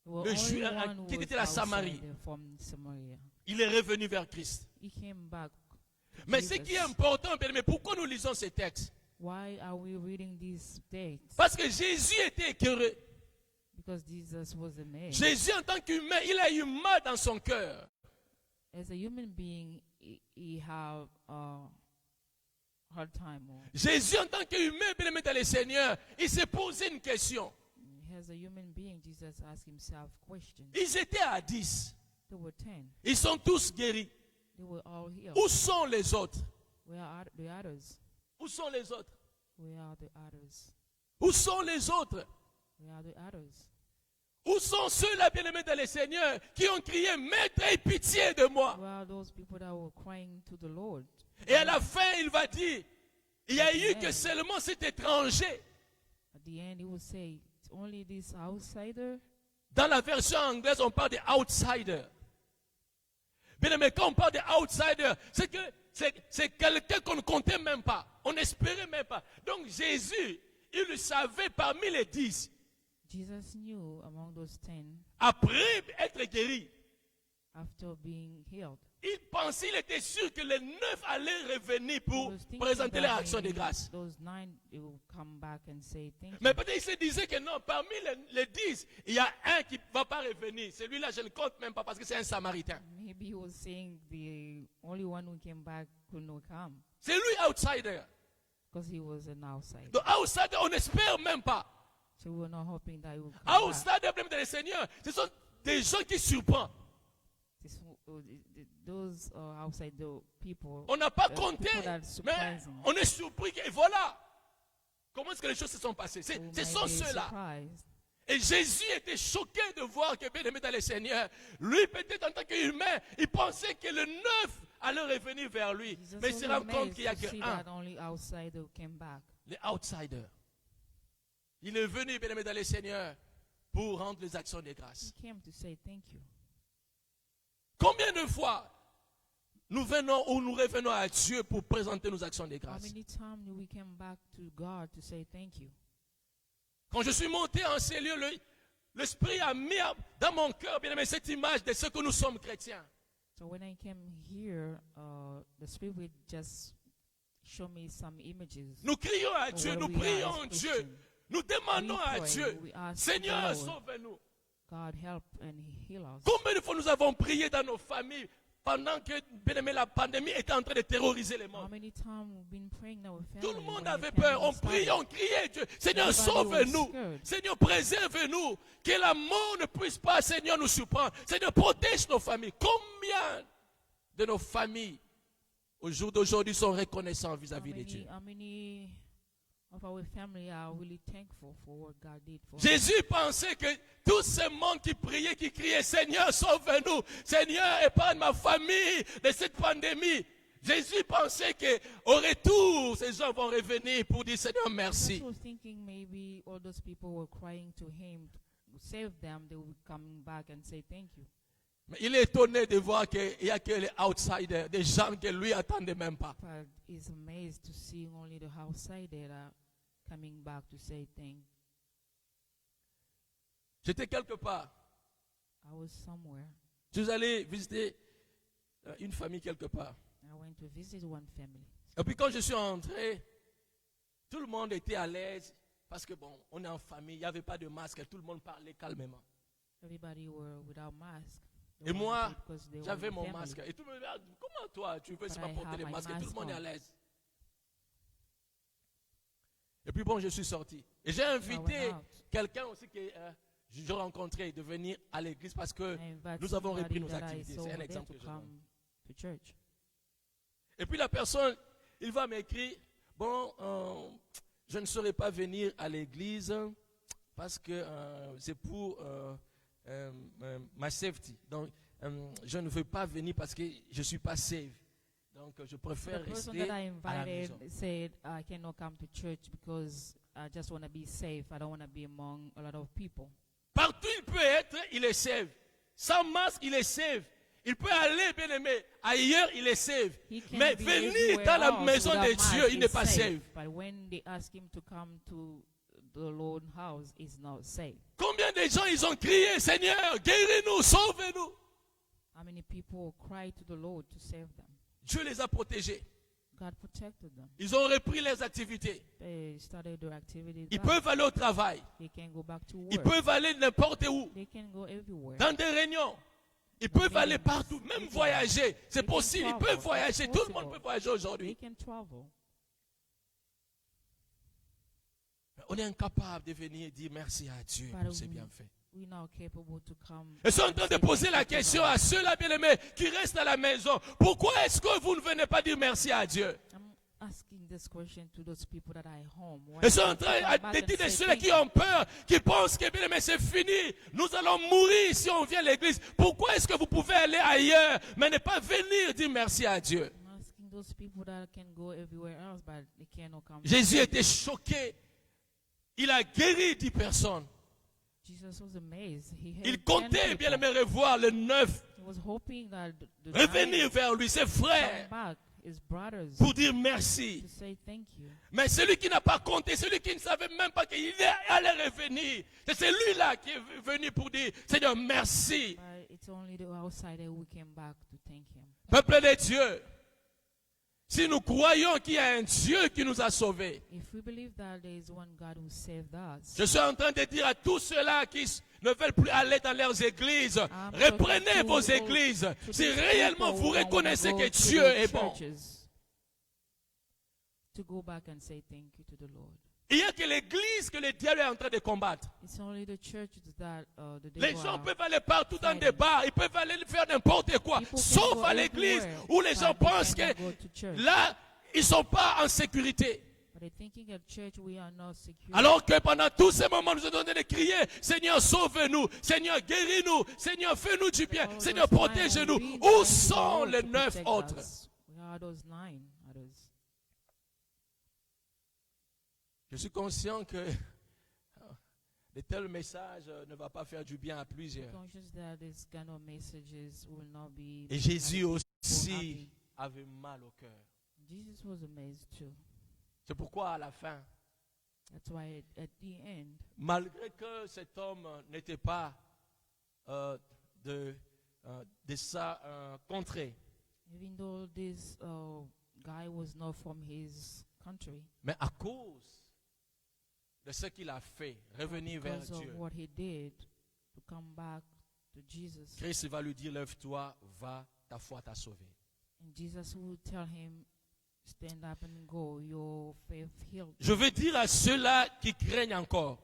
There were le only Juif, one who qui was était la Samarie. outsider from Samaria. il est revenu vers Christ. He came back to Mais ce qui est Jesus. important, bien-aimé, pourquoi nous lisons ces textes? Why are we reading these dates? Parce que Jésus était écœuré. Because Jesus was amazed. Jésus, en tant qu'humain, il a eu mal dans son cœur. As a human being, he have a hard time. Or Jésus, en tant qu'humain, bien-aimé dans le Seigneur, il s'est posé une question. as a human being, Jesus asked himself questions. Ils étaient à 10. There were 10. Ils sont tous guéris. They were all healed. Où sont les autres? Where are the others? Où sont les autres? Where are the others? Où sont les autres? Where are the others? Où sont ceux-là, bien-aimés dans le Seigneur, qui ont crié, Maître, aie pitié de moi? Where are those people that were crying to the Lord? Et à la fin, il va dire, il n'y a eu que seulement cet étranger. At the end, he will say, it's only this outsider. Dans la version anglaise, on parle des outsiders. Bien aimé, quand on parle des outsiders, c'est que c'est quelqu'un qu'on ne comptait même pas. On n'espérait même pas. Donc Jésus, il le savait parmi les 10. Jesus knew among those 10, Après être guéri, after being healed, il pensait, il était sûr que les 9 allaient revenir he pour was thinking présenter leur that action de maybe grâce. those 9, they will come back and say thank you. Mais peut-être il se disait que non, parmi les 10, il y a un qui ne va pas revenir. Celui-là, je ne compte même pas parce que c'est un Samaritain. Maybe he was saying the only one who came back could not come C'est lui outsider. because he was an outsider. Donc outsider, on n'espère même pas. So we were not hoping that he would come back. Outsider, bien dans le Seigneur, ce sont des gens qui surprennent. Those outside the people. On n'a pas people compté, that mais surprising. on est surpris que voilà. Comment est-ce que les choses se sont passées? Ce Who sont might be ceux-là. surprised. Et Jésus était choqué de voir que, bien aimé dans le Seigneur, lui peut-être en tant qu'humain, il pensait que le 9 allait revenir vers lui. Jesus Mais il se was rend compte amazed qu'il n'y a to que see un, that only outsider came back. les outsiders. Il est venu, bien aimé dans le Seigneur, pour rendre les actions de grâce. He came to say thank you. Combien de fois nous venons ou nous revenons à Dieu pour présenter nos actions de How grâce? many times do we came back to God to say thank you? Quand je suis monté en ces lieux, l'Esprit a mis dans mon cœur, bien aimé, cette image de ce que nous sommes chrétiens. So when I came here, the Spirit just showed me some images. Nous crions à Dieu, where nous we are prions as Dieu, Christians. nous demandons We à pray, Dieu, we ask Seigneur, the Lord. sauve-nous. God help and heal us. Combien de fois nous avons prié dans nos familles pendant que, bien aimé, la pandémie était en train de terroriser le How monde? many times we've been praying in our family? Tout le monde when the avait pandemic peur, on started? priait, on criait Dieu. Seigneur, Everybody was sauve-nous. scared. Seigneur, préserve-nous. Que la mort ne puisse pas, Seigneur, nous surprendre. Seigneur, protège nos familles. Combien de nos familles, au jour d'aujourd'hui, sont reconnaissants vis-à-vis de Dieu? How many of our family are really thankful for what God did for us? Jésus pensait que tout ce monde qui priait, qui criait, Seigneur, sauve-nous. Seigneur, épargne ma famille de cette pandémie. Jésus pensait qu'au retour, ces gens vont revenir pour dire, Seigneur, merci. I was thinking maybe all those people were crying to him to save them. They would come back and say thank you. Mais il est étonné de voir qu'il n'y a que les outsiders, des gens que lui attendait même pas. But he's amazed to see only the outsider are coming back to say thank. J'étais quelque part. I was somewhere. Je suis allé visiter une famille quelque part. I went to visit one family. Et puis quand je suis entré, tout le monde était à l'aise parce que bon, on est en famille, il n'y avait pas de masque, tout le monde parlait calmement. Everybody were without mask. They Et were moi, afraid because they were j'avais in mon family. masque. Et tout le monde me dit, comment toi, tu veux But pas I porter have le my masque et tout le mask monde est à on. l'aise. Et puis bon, je suis sorti. Et j'ai I invité went out. quelqu'un aussi que je rencontrais de venir à l'église parce que I invite nous avons repris somebody nos that I activités. saw C'est un over there exemple to que je donne. come to church. Et puis la personne, il va m'écrire, bon, je ne saurais pas venir à l'église parce que c'est pour ma safety. Donc, je ne veux pas venir parce que je ne suis pas safe. Donc, je préfère The person rester that I à la maison. invited said, I cannot come to church because I just want to be safe. I don't want to be among a lot of people. Partout il peut être, il est safe. Sans masque, il est safe. Il peut aller, bien aimé, ailleurs, il est safe. He can Mais be venir everywhere dans la else maison without de mask, Dieu, il he's n'est pas safe. But when they ask him to come to the Lord's house, he's not safe. Combien de gens ils ont crié, Seigneur, guéris-nous, sauve-nous. How many people cried to the Lord to save them? Dieu les a protégés. God protected them. Ils ont repris leurs activités. They started their activities Ils back. peuvent aller au travail. They can go back to Ils work. peuvent aller n'importe où. They can go everywhere. Dans des réunions. Ils peuvent aller partout, même voyager. C'est possible, ils peuvent voyager. Tout le monde peut voyager They aujourd'hui. can travel. On est incapable de venir dire merci à Dieu pour ses bienfaits. We're now capable to come. Ils sont en train de poser la question à ceux-là, bien-aimés, qui restent à la maison. Pourquoi est-ce que vous ne venez pas dire merci à Dieu? I'm asking this question to those people that are home. Why Ils sont don't en you train come back de and dire à say ceux-là thank qui you? ont peur, qui pensent que bien-aimé, c'est fini. Nous allons mourir si on vient à l'église. Pourquoi est-ce que vous pouvez aller ailleurs, mais ne pas venir dire merci à Dieu? I'm asking those people that can go everywhere else, but they cannot come. Jésus était choqué. Il a guéri 10 personnes. Jesus was amazed. He had Il 10 comptait, people. bien aimé, revoir le 9, He was hoping that the revenir nine vers lui, ses come frères, back, his brothers, pour dire merci. to say thank you. Mais celui qui n'a pas compté, celui qui ne savait même pas qu'il allait revenir, c'est celui-là qui est venu pour dire, Seigneur, merci. But it's only the outsider who came back to thank him. Peuple de Dieu, si nous croyons qu'il y a un Dieu qui nous a sauvés, If we believe that there is one God who saved us, je suis en train de dire à tous ceux-là qui ne veulent plus aller dans leurs églises, reprenez vos églises. to Si these réellement people vous who wanna reconnaissez go que to Dieu the est bon. churches, to go back and say thank you to the Lord. Il n'y a que l'église que le diable est en train de combattre. It's only the churches that the Les devil gens are- peuvent aller partout dans fighting. des bars, ils peuvent aller faire n'importe quoi, People can sauf go à l'église everywhere, où les but gens they pensent cannot que go to church. là, ils ne sont pas en sécurité. But they're thinking at church we are not secure. Alors que pendant tous ces moments, nous sommes en train de crier, Seigneur, sauve-nous, Seigneur, guéris-nous, Seigneur, fais-nous du bien, All Seigneur, those nine protège-nous. will be Où trying to sont go les to 9 protect autres? us. Where are those 9 others? Je suis conscient que de tels messages ne vont pas faire du bien à plusieurs. Conscious that this kind of messages will not be. Et Jésus happy. aussi avait mal au cœur. Jesus was amazed too. C'est pourquoi à la fin, That's why at the end, malgré que cet homme n'était pas de sa contrée, even though this guy was not from his country, mais à cause de ce qu'il a fait, revenir vers because of Dieu, what he did to come back to Jesus, Christ va lui dire, lève-toi, va, ta foi t'a sauvé. and Jesus would tell him, stand up and go, your faith healed. Je veux dire à ceux-là qui craignent encore,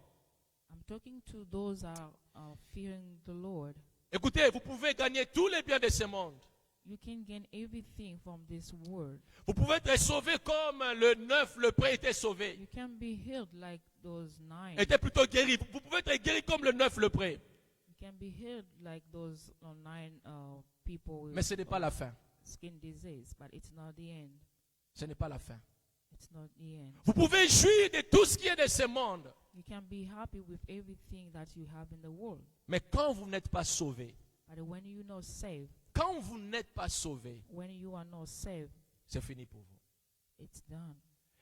I'm talking to those that are fearing the Lord. écoutez, vous pouvez gagner tous les biens de ce monde. You can gain everything from this world. Vous pouvez être sauvé comme le 9, le prêtre était sauvé. You can be healed like those 9. Était plutôt guéri. Vous pouvez être guéri comme le 9, le prêtre. You can be healed like those 9 people with Mais ce n'est pas la fin. skin disease, but it's not the end. Ce n'est pas la fin. It's not the end. Vous pouvez jouir de tout ce qui est de ce monde. You can be happy with everything that you have in the world. Mais quand vous n'êtes pas sauvé, But when you're not saved, quand vous n'êtes pas sauvé, when you are not saved, c'est fini pour vous. it's done.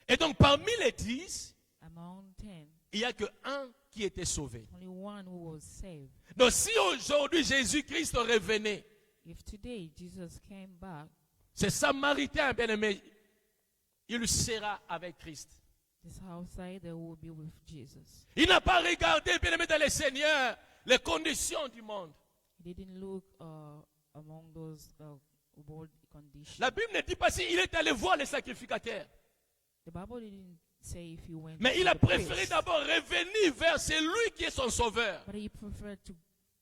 Et donc parmi les 10, Among 10, il n'y a que un qui était sauvé. only one who was saved. Donc si aujourd'hui Jésus-Christ revenait, If today Jesus came back, ce Samaritain bien-aimé, il sera avec Christ. this outsider will be with Jesus. Il n'a pas regardé, bien-aimé, dans le Seigneur, les conditions du monde. He didn't look among those world conditions. La Bible ne dit pas s'il est allé voir les sacrificateurs. The Bible didn't say if he went Mais to il a the préféré priest, d'abord revenir vers celui qui est son sauveur. but he preferred to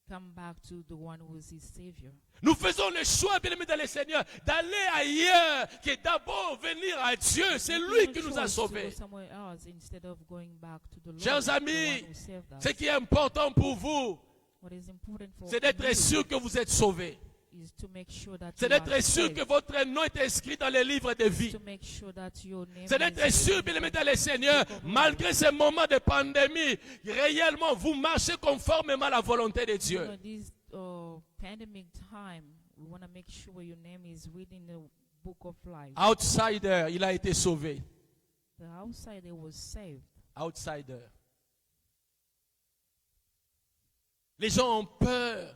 come back to the one who is his savior. Nous faisons le choix, bien-aimé, dans le Seigneur, d'aller ailleurs, que d'abord venir à Dieu. C'est lui qui nous a sauvés. Somewhere else instead of going back to the Lord, Chers the amis, one who saved us. ce qui est important pour vous, What is important for c'est d'être you sûr que vous êtes sauvés. is to make sure that C'est you are d'être sûr saved, que votre nom est inscrit dans les livres de vie. to make sure that your name C'est is d'être sûr, written bien aimé, in dans le Seigneur, the book of malgré ces moments de pandémie, réellement, vous marchez conformément à la volonté de life. Dieu. This pandemic time, we want to make sure your name is written in the book of life. Outsider, il a été sauvé. The outsider was saved. Outsider. Les gens ont peur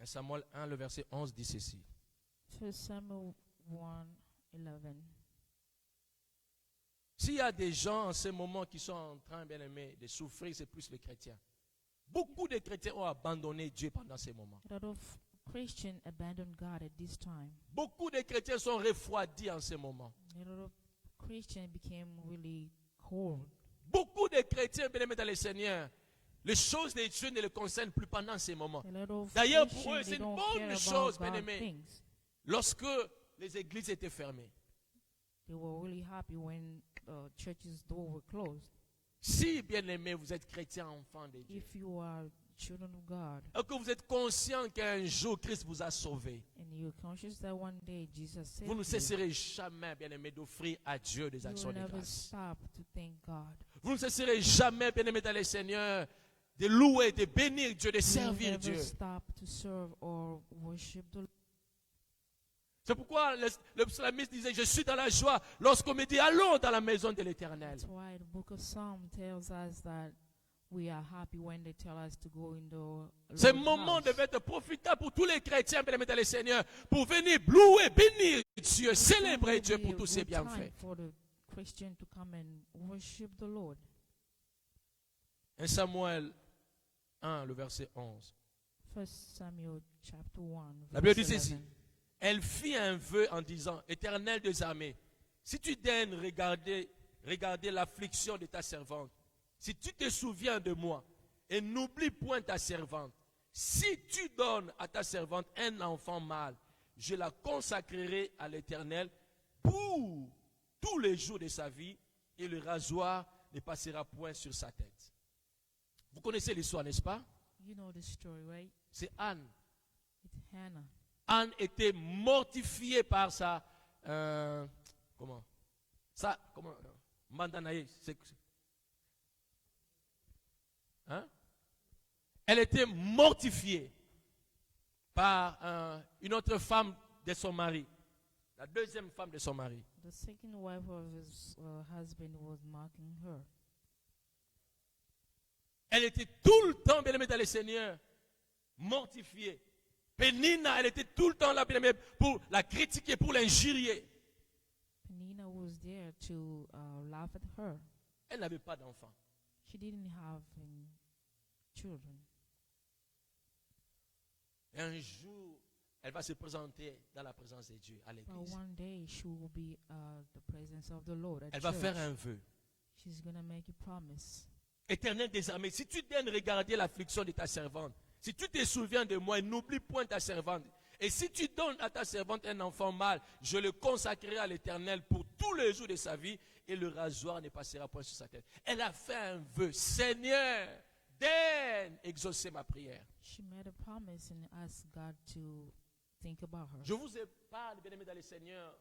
1 Samuel 1, le verset 11 dit ceci. 1 Samuel 1, 11. S'il y a des gens en ce moment qui sont en train, bien aimés, de souffrir, c'est plus les chrétiens. Beaucoup de chrétiens ont abandonné Dieu pendant ces moments. A lot of Christians abandoned God at this time. Beaucoup de chrétiens sont refroidis en ce moment. A lot of Christians became really cold. Beaucoup de chrétiens, bien aimés dans le Seigneur, les choses de Dieu ne les concernent plus pendant ces moments. A lot of D'ailleurs, pour eux, Christians, c'est they une don't bonne care chose, about bien God aimé, things. lorsque les églises étaient fermées. They were really happy when churches' doors were closed. Si, bien aimé, vous êtes chrétien, enfant de Dieu, If you are children of God et que vous êtes conscient qu'un jour Christ vous a sauvé, and you're conscious that one day Jesus saved vous ne you, cesserez jamais, bien aimé, d'offrir à Dieu des you actions will de never grâce. stop to thank God. Vous ne cesserez jamais, bien aimé dans le Seigneur, de louer, de bénir Dieu, de You will servir never Dieu. stop to serve or worship the Lord. C'est pourquoi le psalmiste disait, je suis dans la joie lorsqu'on me dit, allons dans la maison de l'Éternel. That's why the book of Psalm tells us that we are happy when they tell us to go in the Ce Lord's moment house. devait être profitable pour tous les chrétiens, bien aimés dans le Seigneur, pour venir louer, bénir Dieu, célébrer Dieu pour tous ses bienfaits. For the Christian to come and worship the Lord. 1 Samuel 1, le verset 11. 1 Samuel chapter 1. La Bible verse dit ceci. 11. Elle fit un vœu en disant, Éternel des armées, si tu daignes regarder l'affliction de ta servante, si tu te souviens de moi et n'oublie point ta servante, si tu donnes à ta servante un enfant mâle, je la consacrerai à l'Éternel pour tous les jours de sa vie et le rasoir ne passera point sur sa tête. Vous connaissez l'histoire, n'est-ce pas? You know the story, right? C'est Anne. It's Hannah. Anne était mortifiée par sa mandanaï. Hein? Elle était mortifiée par une autre femme de son mari, la deuxième femme de son mari. The second wife of his husband was mocking her. Elle était tout le temps, bien aimée dans le Seigneur, mortifiée. Pénina, elle était tout le temps là, bien aimée, pour la critiquer, pour l'injurier. Penina was there to laugh at her. Elle n'avait pas d'enfant. She didn't have any children. Et un jour, elle va se présenter dans la présence de Dieu à But l'église. one day she will be the presence of the Lord at Elle va church. faire un vœu. She's going to make a promise. Éternel des armées, si tu daignes regarder l'affliction de ta servante, si tu te souviens de moi et n'oublie point ta servante, et si tu donnes à ta servante un enfant mâle, je le consacrerai à l'Éternel pour tous les jours de sa vie et le rasoir ne passera point sur sa tête. Elle a fait un vœu. Seigneur, daigne exaucer ma prière. She made a promise and asked God to think about her. Je vous ai parlé, bien-aimés dans le Seigneur,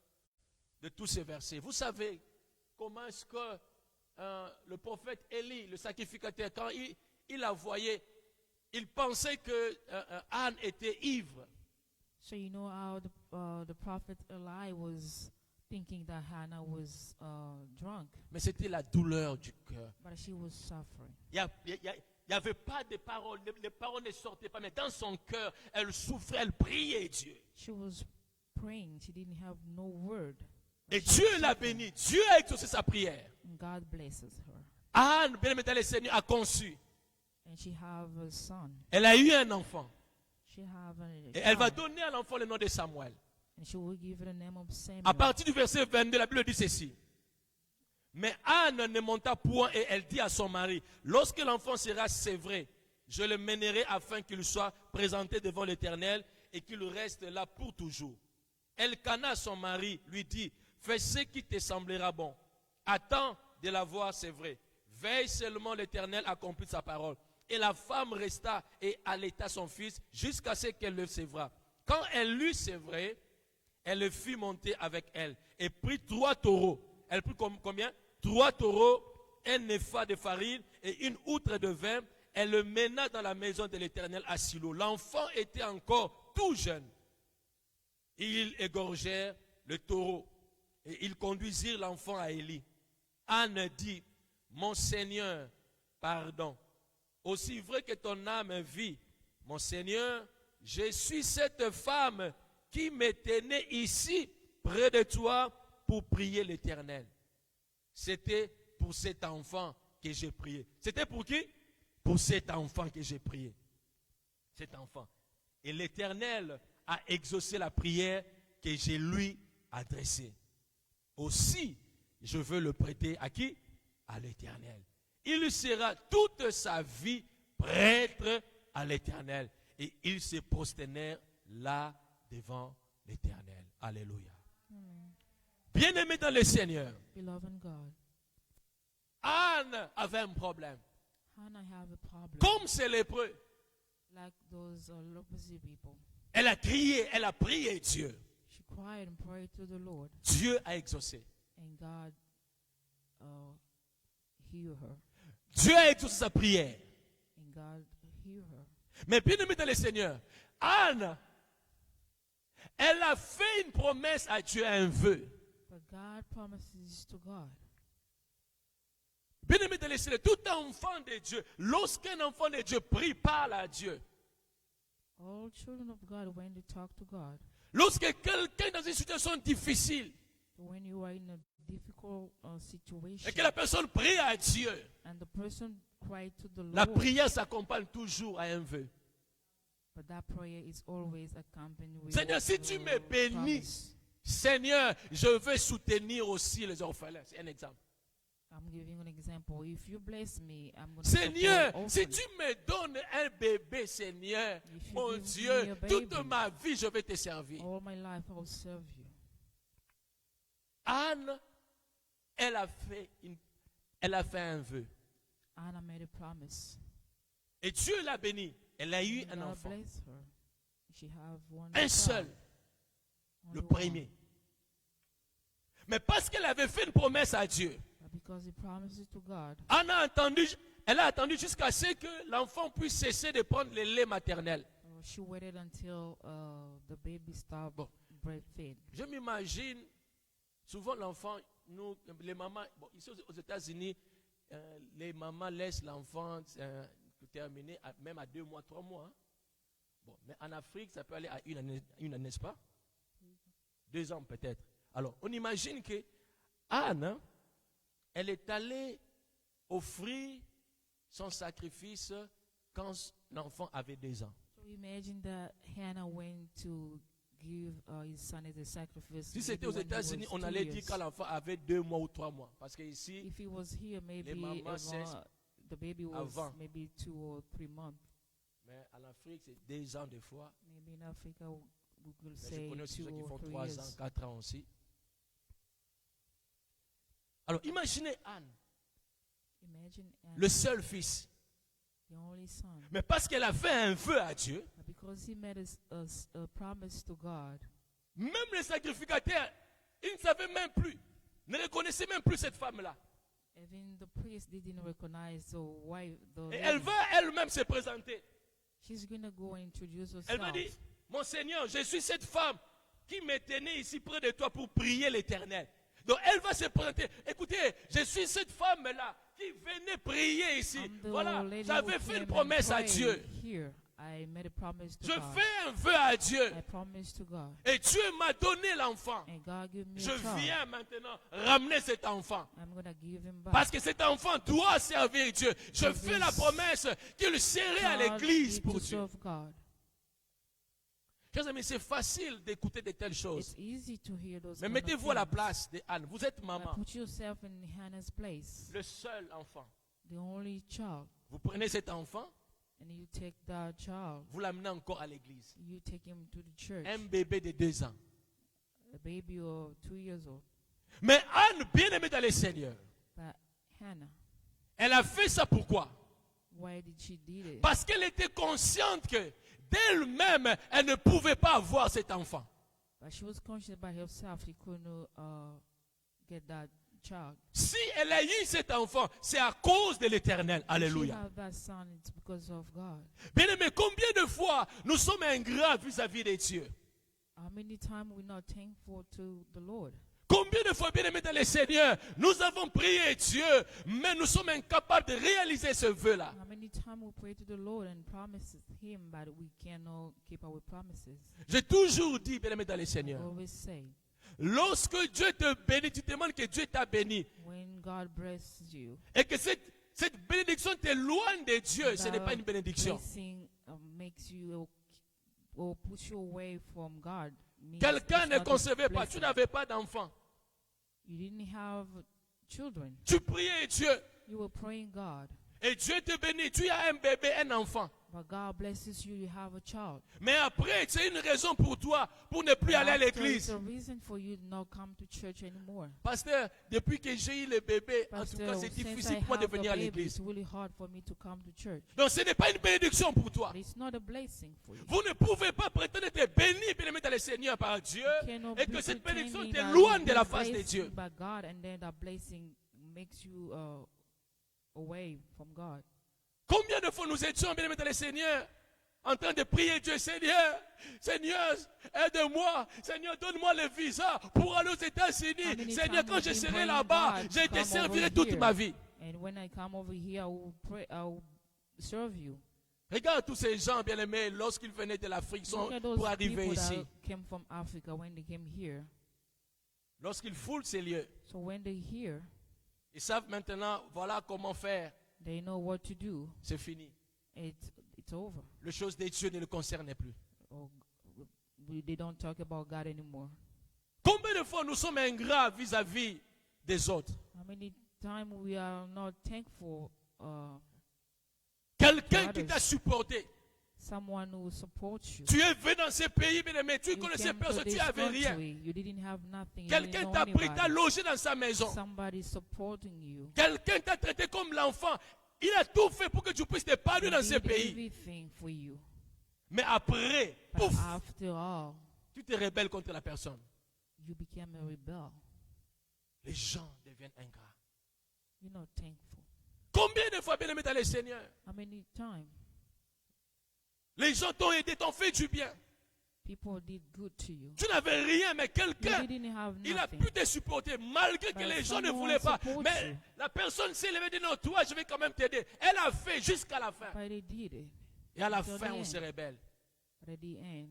de tous ces versets. Vous savez comment est-ce que le prophète Élie, le sacrificateur, quand il la voyait, il pensait que Anne était ivre. So you know how the prophet Eli was thinking that Hannah was drunk, Mais c'était la douleur du cœur. but she was suffering. Il n'y avait pas de paroles, les paroles ne sortaient pas, mais dans son cœur, elle souffrait, elle priait Dieu. She was praying. She didn't have no word. Et But she Dieu was l'a suffering. bénie, Dieu a exaucé sa prière. And God blesses her. Anne, bien-aimée dans le Seigneur, a conçu. And she have a son. Elle a eu un enfant. She have a Et elle va child. donner à l'enfant le nom de Samuel. And she will give it the name of Samuel. À partir du verset 22, la Bible dit ceci. Mais Anne ne monta point et elle dit à son mari, lorsque l'enfant sera sévré, je le mènerai afin qu'il soit présenté devant l'Éternel et qu'il reste là pour toujours. Elkana, son mari, lui dit, fais ce qui te semblera bon. Attends de l'avoir sévré. Veille seulement l'Éternel accomplit sa parole. Et la femme resta et allaita son fils jusqu'à ce qu'elle le sévra. Quand elle l'eut sévré, elle le fit monter avec elle et prit 3 taureaux. Elle prit combien? 3 taureaux, un épha de farine et une outre de vin. Elle le mena dans la maison de l'Éternel à Silo. L'enfant était encore tout jeune. Ils égorgèrent le taureau et ils conduisirent l'enfant à Élie. Anne dit, mon Seigneur, pardon. Aussi vrai que ton âme vit, mon Seigneur, je suis cette femme qui me tenait ici, près de toi, pour prier l'Éternel. C'était pour cet enfant que j'ai prié. C'était pour qui? Pour cet enfant que j'ai prié. Cet enfant. Et l'Éternel a exaucé la prière que je lui adressée. Aussi, je veux le prêter à qui? À l'Éternel. Il sera toute sa vie prêtre à l'Éternel. Et il se prosternèrent là devant l'Éternel. Alléluia. Bien-aimé dans le Seigneur, Beloved God, Anne avait un problème. Hannah have a problem. Comme ces lépreux, Like those leprosy people. elle a crié, elle a prié Dieu. She cried and prayed to the Lord, Dieu a exaucé. and God healed her. Dieu a exaucé sa prière. And God healed her. Mais bien-aimé dans le Seigneur, Anne, elle a fait une promesse à Dieu, un vœu. But God promises to God. Bien-aimé dans le Seigneur, tout enfant de Dieu, lorsqu'un enfant de Dieu prie, parle à Dieu. All children of God, when they talk to God, Lorsque quelqu'un est dans une situation difficile when you are in a difficult situation, et que la personne prie à Dieu, and the person cried to the la Lord, prière s'accompagne toujours à un vœu. but that prayer is always accompanied with Seigneur, si tu me bénis, promise. Seigneur, je veux soutenir aussi les orphelins. C'est un exemple. I'm giving an example. If you bless me, I'm going to Seigneur, support si orphans. tu me donnes un bébé, Seigneur, If you mon give Dieu, me a toute baby, ma vie, je vais te servir. All my life I will serve you. Anne, elle a fait un vœu. Anna made a promise. Et Dieu l'a bénie. Elle a eu un God enfant. bless her. She have one Un child, seul, only le one. premier. Mais parce qu'elle avait fait une promesse à Dieu, But because he promises to God, elle a attendu jusqu'à ce que l'enfant puisse cesser de prendre le lait maternel. she waited until the baby stopped Bon. breastfeed. Je m'imagine, souvent l'enfant, nous, les mamans, bon, ici aux États-Unis, les mamans laissent l'enfant terminer même à 2 mois, 3 mois. Hein. Bon, mais en Afrique, ça peut aller à une année, n'est-ce pas? 2 ans peut-être. Alors, on imagine que Anne, hein, elle est allée offrir son sacrifice quand l'enfant avait 2 ans. So imagine that Hannah went to give his son as a sacrifice. Si c'était maybe aux when he États-Unis, was on 2 allait dire years. quand l'enfant avait 2 mois ou 3 mois. Parce que ici, If he was here, maybe mamans cessent the baby was avant. maybe 2 or 3 months. mais en Afrique, c'est 2 ans des fois. Maybe in Africa we will Mais je say connais aussi 2 ceux qui or font 3 3 years. ans, 4 ans aussi. Alors, imaginez Anne, Imagine Anna, le seul fils. the only son. Mais parce qu'elle a fait un vœu à Dieu, But because he made a promise to God, même les sacrificateurs, ils ne savaient même plus, ne reconnaissaient même plus cette femme-là. even the priest didn't recognize the wife. Et elle va elle-même se présenter. She's going to go and introduce Elle va herself. dire, mon Seigneur, je suis cette femme qui me tenait ici près de toi pour prier l'Éternel. Donc elle va se présenter. Écoutez, je suis cette femme-là qui venait prier ici. I'm the Voilà, lady j'avais who fait une came and promesse à prayed Dieu. Here, I made a promise to Je God. fais un vœu à Dieu. I promised to God. Et Dieu m'a donné l'enfant. And God gave me Je a child. viens maintenant ramener cet enfant. I'm going to give him back. Parce que cet enfant doit servir Dieu. Je fais la promesse qu'il serait à God l'église need pour to Dieu. serve God. Chers amis, c'est facile d'écouter de telles choses. It's easy to hear those Mais kind of mettez-vous à la things. place de Anne. Vous êtes But maman, put yourself in Hannah's place, le seul enfant. the only child, Vous prenez cet enfant, and you take that child, vous l'amenez encore à l'église. you take him to the church, Un bébé de 2 ans. a baby of 2 years old. Mais Anne, bien aimée dans le Seigneur, But Hannah, elle a fait ça pourquoi? why did she did it? Parce qu'elle était consciente que d'elle-même, elle ne pouvait pas avoir cet enfant. But she was conscious by herself she couldn't get that child. Si elle a eu cet enfant, c'est à cause de l'Éternel. She Alléluia. have that son, it's because of God. Bien aimé, combien de fois nous sommes ingrats vis-à-vis de Dieu? How many times we're not thankful to the Lord? Combien de fois, bien aimé dans le Seigneur, nous avons prié Dieu, mais nous sommes incapables de réaliser ce vœu-là. How many many times we pray to the Lord and promise Him, but we cannot keep our promises. J'ai toujours dit, bien-aimé dans le I Seigneur, always say, lorsque Dieu te bénit, tu demandes que Dieu t'a béni. when God blesses you, Et que cette bénédiction t'éloigne de Dieu, ce n'est pas une bénédiction. blessing makes you or push you away from God. means Quelqu'un it's ne not a concevait pas, tu blessing. n'avais pas d'enfant. You didn't have children. Tu priais Dieu You were praying God, et Dieu te bénit. Tu as un bébé, un enfant. but God blesses you. You have a child. Mais après, c'est une raison pour toi pour ne plus aller à After, it's l'église. a reason for you to not come to church anymore. Pasteur, depuis que j'ai eu le bébé, en tout Pastor, cas, c'est since difficile I pour moi de have the venir à baby, l'église. it's really hard for me to come to church. Donc ce n'est pas une bénédiction pour toi. But it's not a blessing for you. Vous ne pouvez pas prétendre être béni, bien-aimé dans le Seigneur par Dieu, You cannot et be que cette bénédiction pretending that t'éloigne you've de la been face de blessed Dieu. by God, and then that blessing makes you away from God. Combien de fois nous étions, bien-aimés dans le Seigneur, en train de prier Dieu, Seigneur, Seigneur, aide-moi, Seigneur, donne-moi le visa pour aller aux États-Unis. many Seigneur, times quand we've je been serai praying, là-bas, God, je te come servirai over toute here. ma vie. And when I come over here, I will pray. I will serve you. Regarde tous ces gens, bien-aimés, lorsqu'ils venaient de l'Afrique, sont Look at those pour arriver people ici. that came from Africa when they came here. Lorsqu'ils foulent ces lieux, So when they're here, ils savent maintenant, voilà comment faire. they know what to do. C'est fini. It's over. Les choses de Dieu ne le concernent plus. Or they don't talk about God anymore. Combien de fois nous sommes ingrats vis-à-vis des autres? How many times we are not thankful? Quelqu'un to qui others. t'a supporté. Someone who supports you. Tu es venu dans ce pays, bien-aimé, tu You connaissais came to personne, tu this n'avais rien. country, you didn't have nothing. You Quelqu'un didn't know t'a pris, t'a anybody. logé dans sa maison. Somebody supporting you. Quelqu'un t'a traité comme l'enfant. Il a tout fait pour que tu puisses t'épanouir He dans ce did pays. everything for you. Mais après, But pouf, after all, tu te rebelles contre la personne. you became a rebel. Les gens deviennent ingrats. You're not thankful. Combien de fois, bien-aimé dans le Seigneur, How many times les gens t'ont aidé, t'ont fait du bien. people did good to you? Tu n'avais rien, mais You quelqu'un, didn't have il a nothing. pu te supporter, malgré que But les gens ne someone voulaient pas. supports Mais you. la personne s'est levée et dit non, toi, je vais quand même t'aider. Elle a fait jusqu'à la fin. But they did it. Et à la Until fin, the on end. se rebelle. But at the end,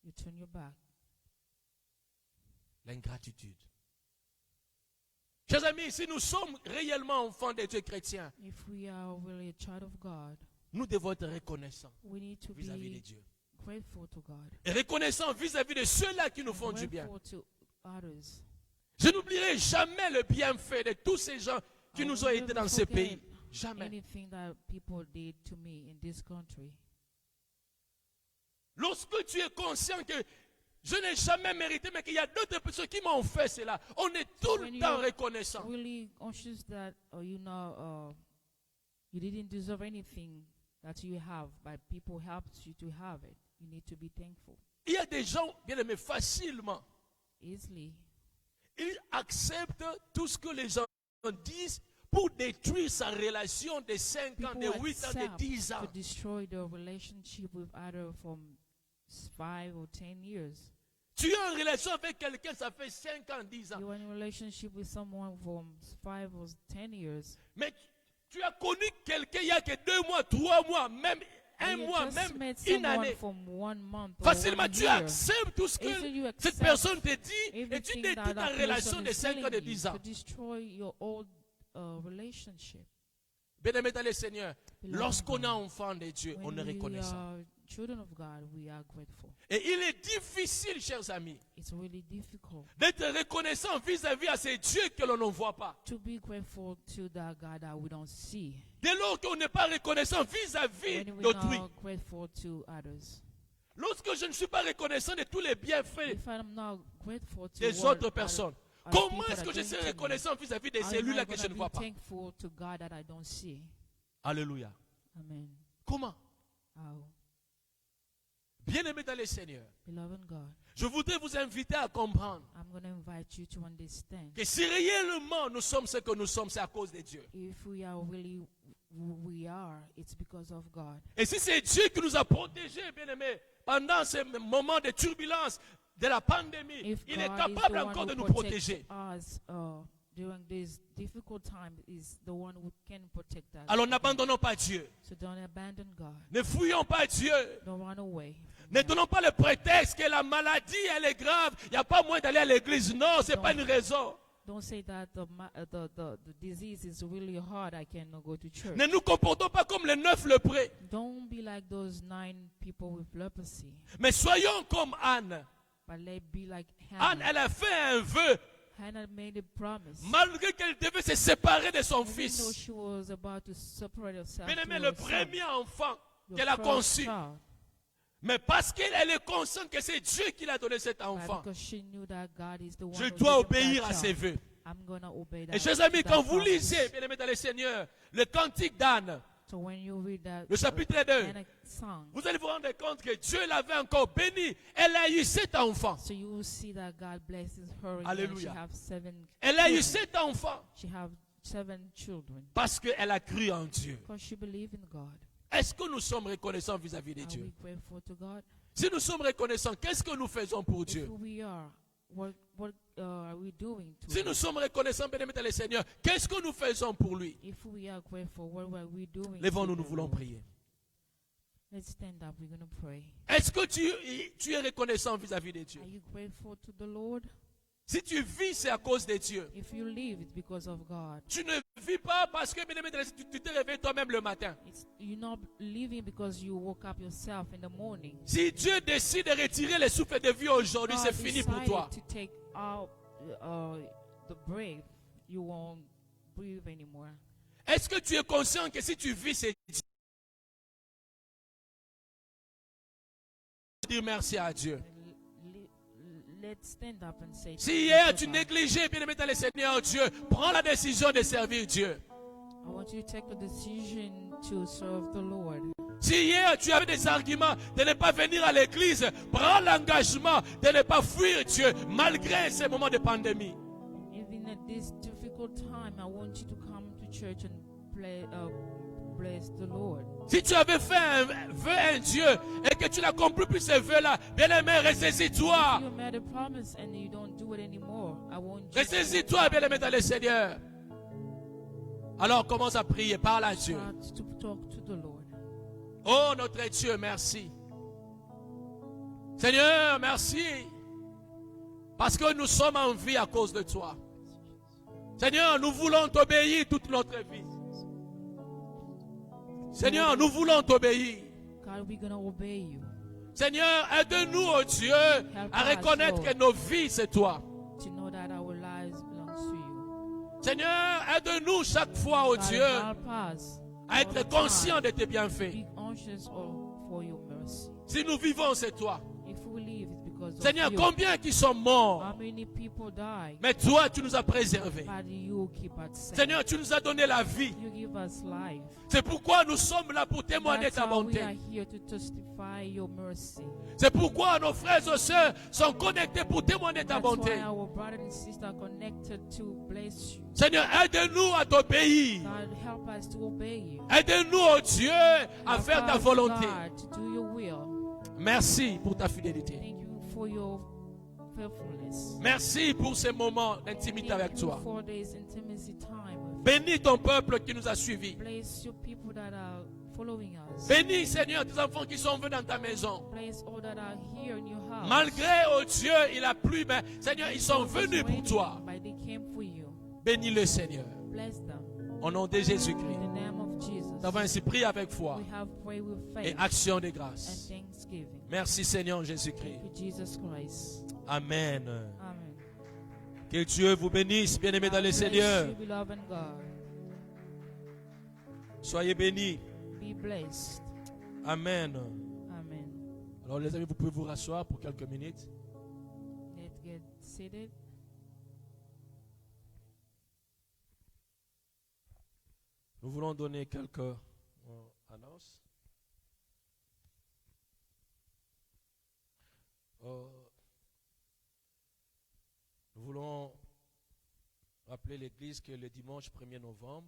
you turn your back. L'ingratitude. Chers amis, si nous sommes réellement enfants de Dieu chrétiens, If we are really a child of God, nous devons être reconnaissants we need to vis-à-vis de be Dieu. grateful to God. Et reconnaissants vis-à-vis de ceux-là qui nous font du bien. Grateful to others. Je n'oublierai jamais le bienfait de tous ces gens qui I nous will ont aidés never dans ce forget pays. Jamais. Anything that people did to me in this country. Lorsque tu es conscient que je n'ai jamais mérité, mais qu'il y a d'autres personnes qui m'ont fait cela, on est tout When le temps you're reconnaissant. really conscious that you didn't deserve anything that you have, but people helped you to have it. You need to be thankful. Il y a des gens, bien aimés, facilement, Easily, ils acceptent tout ce que les gens disent pour détruire sa relation de 5 ans, people de 8 ans, de accept 10 ans. to destroy their relationship with other from 5 or 10 years. Tu es en relation avec quelqu'un, ça fait 5 ans, 10 ans. You're in a relationship with someone from 5 or 10 years. Mais tu as connu quelqu'un il y a que 2 mois, 3 mois, même un And you mois, just même met une someone année. from 1 month or Facilement, 1 tu year. acceptes tout ce Easily you que cette accept personne te dit et tu everything détruis that ta that relation person de is 5 ans, de telling 10 you ans. to destroy your old relationship. Bien-aimé dans le Seigneur, Beloved lorsqu'on est God, enfant de Dieu, on est When we reconnaissant. are children of God, we are grateful. Et il est difficile, chers amis, It's really difficult d'être reconnaissant vis-à-vis à ces dieux que l'on ne voit pas. to be grateful to that God that we don't see. Dès lors qu'on n'est pas reconnaissant vis-à-vis When we're d'autrui. not grateful to others. Lorsque je ne suis pas reconnaissant de tous les bienfaits If I'm not grateful to des what autres personnes, comment est-ce que je serai reconnaissant vis-à-vis de celui-là que je ne vois pas? Thankful to God that I don't see. Alléluia. Amen. Comment? How? Bien-aimé dans le Seigneur, Beloved God, je voudrais vous inviter à comprendre I'm going to invite you to understand que si réellement nous sommes ce que nous sommes, c'est à cause de Dieu. if we are really who we are, it's because of God. Et si c'est Dieu qui nous a protégés, bien-aimés, pendant ces moments de turbulence de la pandémie, If il est God is capable the one encore de who nous protects protéger. us during this difficult time is the one who can protect us. Alors n'abandonnons pas Dieu. So don't abandon God. Ne fuyons pas Dieu. Don't run away. Ne donnons pas le prétexte que la maladie, elle est grave. Il n'y a pas moyen d'aller à l'église. Non, ce n'est pas une raison. Don't say that the disease is really hard. I cannot go to church. Ne nous comportons pas comme les 9 lépreux. Don't be like those 9 people with leprosy. Mais soyons comme Anne. But let be like Anne, Hannah. elle a fait un vœu. Hannah made a promise. Malgré qu'elle devait se séparer de son Even though fils. she was about to separate herself Bien to aimé, her le son, premier enfant the qu'elle a first conçu. child, Mais parce qu'elle est consciente que c'est Dieu qui l'a donné cet but enfant. because she knew that God is the one Je who dois gave that obéir à child, ses vœux. I'm gonna obey that. Et chers amis, that quand vous promise. lisez, bien aimé dans le Seigneur, le cantique d'Anne, So when you read that le chapitre 2, Hannah song, vous allez vous rendre compte que Dieu l'avait encore béni. Elle a eu 7 enfants. so you will see that God blesses her. And Alléluia. she have 7. Elle a eu children. 7 enfants She have 7 children parce qu'elle a cru en Dieu. because she believed in God. Est-ce que nous sommes reconnaissants vis-à-vis de Are Dieu? we grateful to God? Si nous sommes reconnaissants, qu'est-ce que nous faisons pour If Dieu? we are, what are we doing to Si Him? nous sommes reconnaissants, bien aimé dans le Seigneur, qu'est-ce que nous faisons pour lui? If we are grateful, what are we doing? Lèvons-nous, to nous the voulons Lord? prier. Let's stand up. We're going to pray. Est-ce que tu es reconnaissant vis-à-vis de Dieu? Are you grateful to the Lord? Si tu vis, c'est à cause de Dieu. If you live, it's because of God. Tu ne vis pas parce que, bien aimé, tu te réveilles toi-même le matin. You're not living because you woke up yourself in the morning. Si Dieu décide de retirer les souffles de vie aujourd'hui, c'est God fini pour toi. decided to take out the breath, you won't breathe anymore. Est-ce que tu es conscient que si tu vis, c'est Dieu? Dire merci à Dieu. Let's stand up and say. Si thank you hier to tu God. négligeais, bien aimé dans le Seigneur Dieu, prends la décision de servir Dieu. I want you to take a decision to serve the Lord. Si hier tu avais des arguments de ne pas venir à l'église, prends l'engagement de ne pas fuir Dieu malgré ces moments de pandémie. Even at this difficult time, I want you to come to church and bless the Lord. Si tu avais fait un vœu à un Dieu et que tu n'accomplis plus ce vœu-là, bien aimé, ressaisis-toi. You made a promise and you don't do it anymore. I want you Ressaisis-toi, bien aimé dans le Seigneur. Alors commence à prier, parle à Dieu. start to talk to the Lord. Oh notre Dieu, merci. Seigneur, merci. Parce que nous sommes en vie à cause de toi. Seigneur, nous voulons t'obéir toute notre vie. Seigneur, nous voulons t'obéir. God, we're going to obey you. Seigneur, aide-nous, oh Dieu, à reconnaître que nos vies, c'est toi. To know that our lives belong to you. Seigneur, aide-nous chaque fois, oh God, Dieu, help us à all être the conscients time. de tes bienfaits. Be anxious for your mercy. Si nous vivons, c'est toi. If we live, it's because Seigneur, of you. combien qui sont morts, How many people die? mais toi, tu nous as préservés. But you keep us safe. Seigneur, tu nous as donné la vie. You give us life. C'est pourquoi nous sommes là pour témoigner That's ta how bonté. we are here to testify your mercy. C'est pourquoi nos frères et sœurs sont connectés pour témoigner ta That's bonté. why our brothers and sisters are connected to bless you. Seigneur, aide-nous à t'obéir. God, help us to obey you. Aide-nous, oh Dieu, à Help faire ta us, volonté. God, to do your will. Merci pour ta fidélité. Thank you for your faithfulness. Merci pour ces moments d'intimité avec Thank you toi. for this intimacy time with you. Bénis ton peuple qui nous a suivis. Bless your people that are following us. Bénis, Seigneur, tes enfants qui sont venus dans ta maison. Bless all that are here in your house. Malgré, oh Dieu, il a plu, mais Seigneur, ils sont It was venus pour raining, toi. but they came for you. Bénis-le, Seigneur. Bless them. Au nom de In Jésus-Christ. the name of Jesus. Nous avons ainsi prié avec foi We have prayed with et faith action de and grâce. thanksgiving. Merci, Seigneur Jésus-Christ. To Jesus Christ. Amen. Amen. Que Dieu vous bénisse, bien-aimés dans le God bless Seigneur. you, beloved God. Soyez bénis. Be blessed. Amen. Amen. Alors, les amis, vous pouvez vous rasseoir pour quelques minutes. Let's get seated. Nous voulons donner quelques annonces. Nous voulons rappeler l'Église que le dimanche 1er novembre,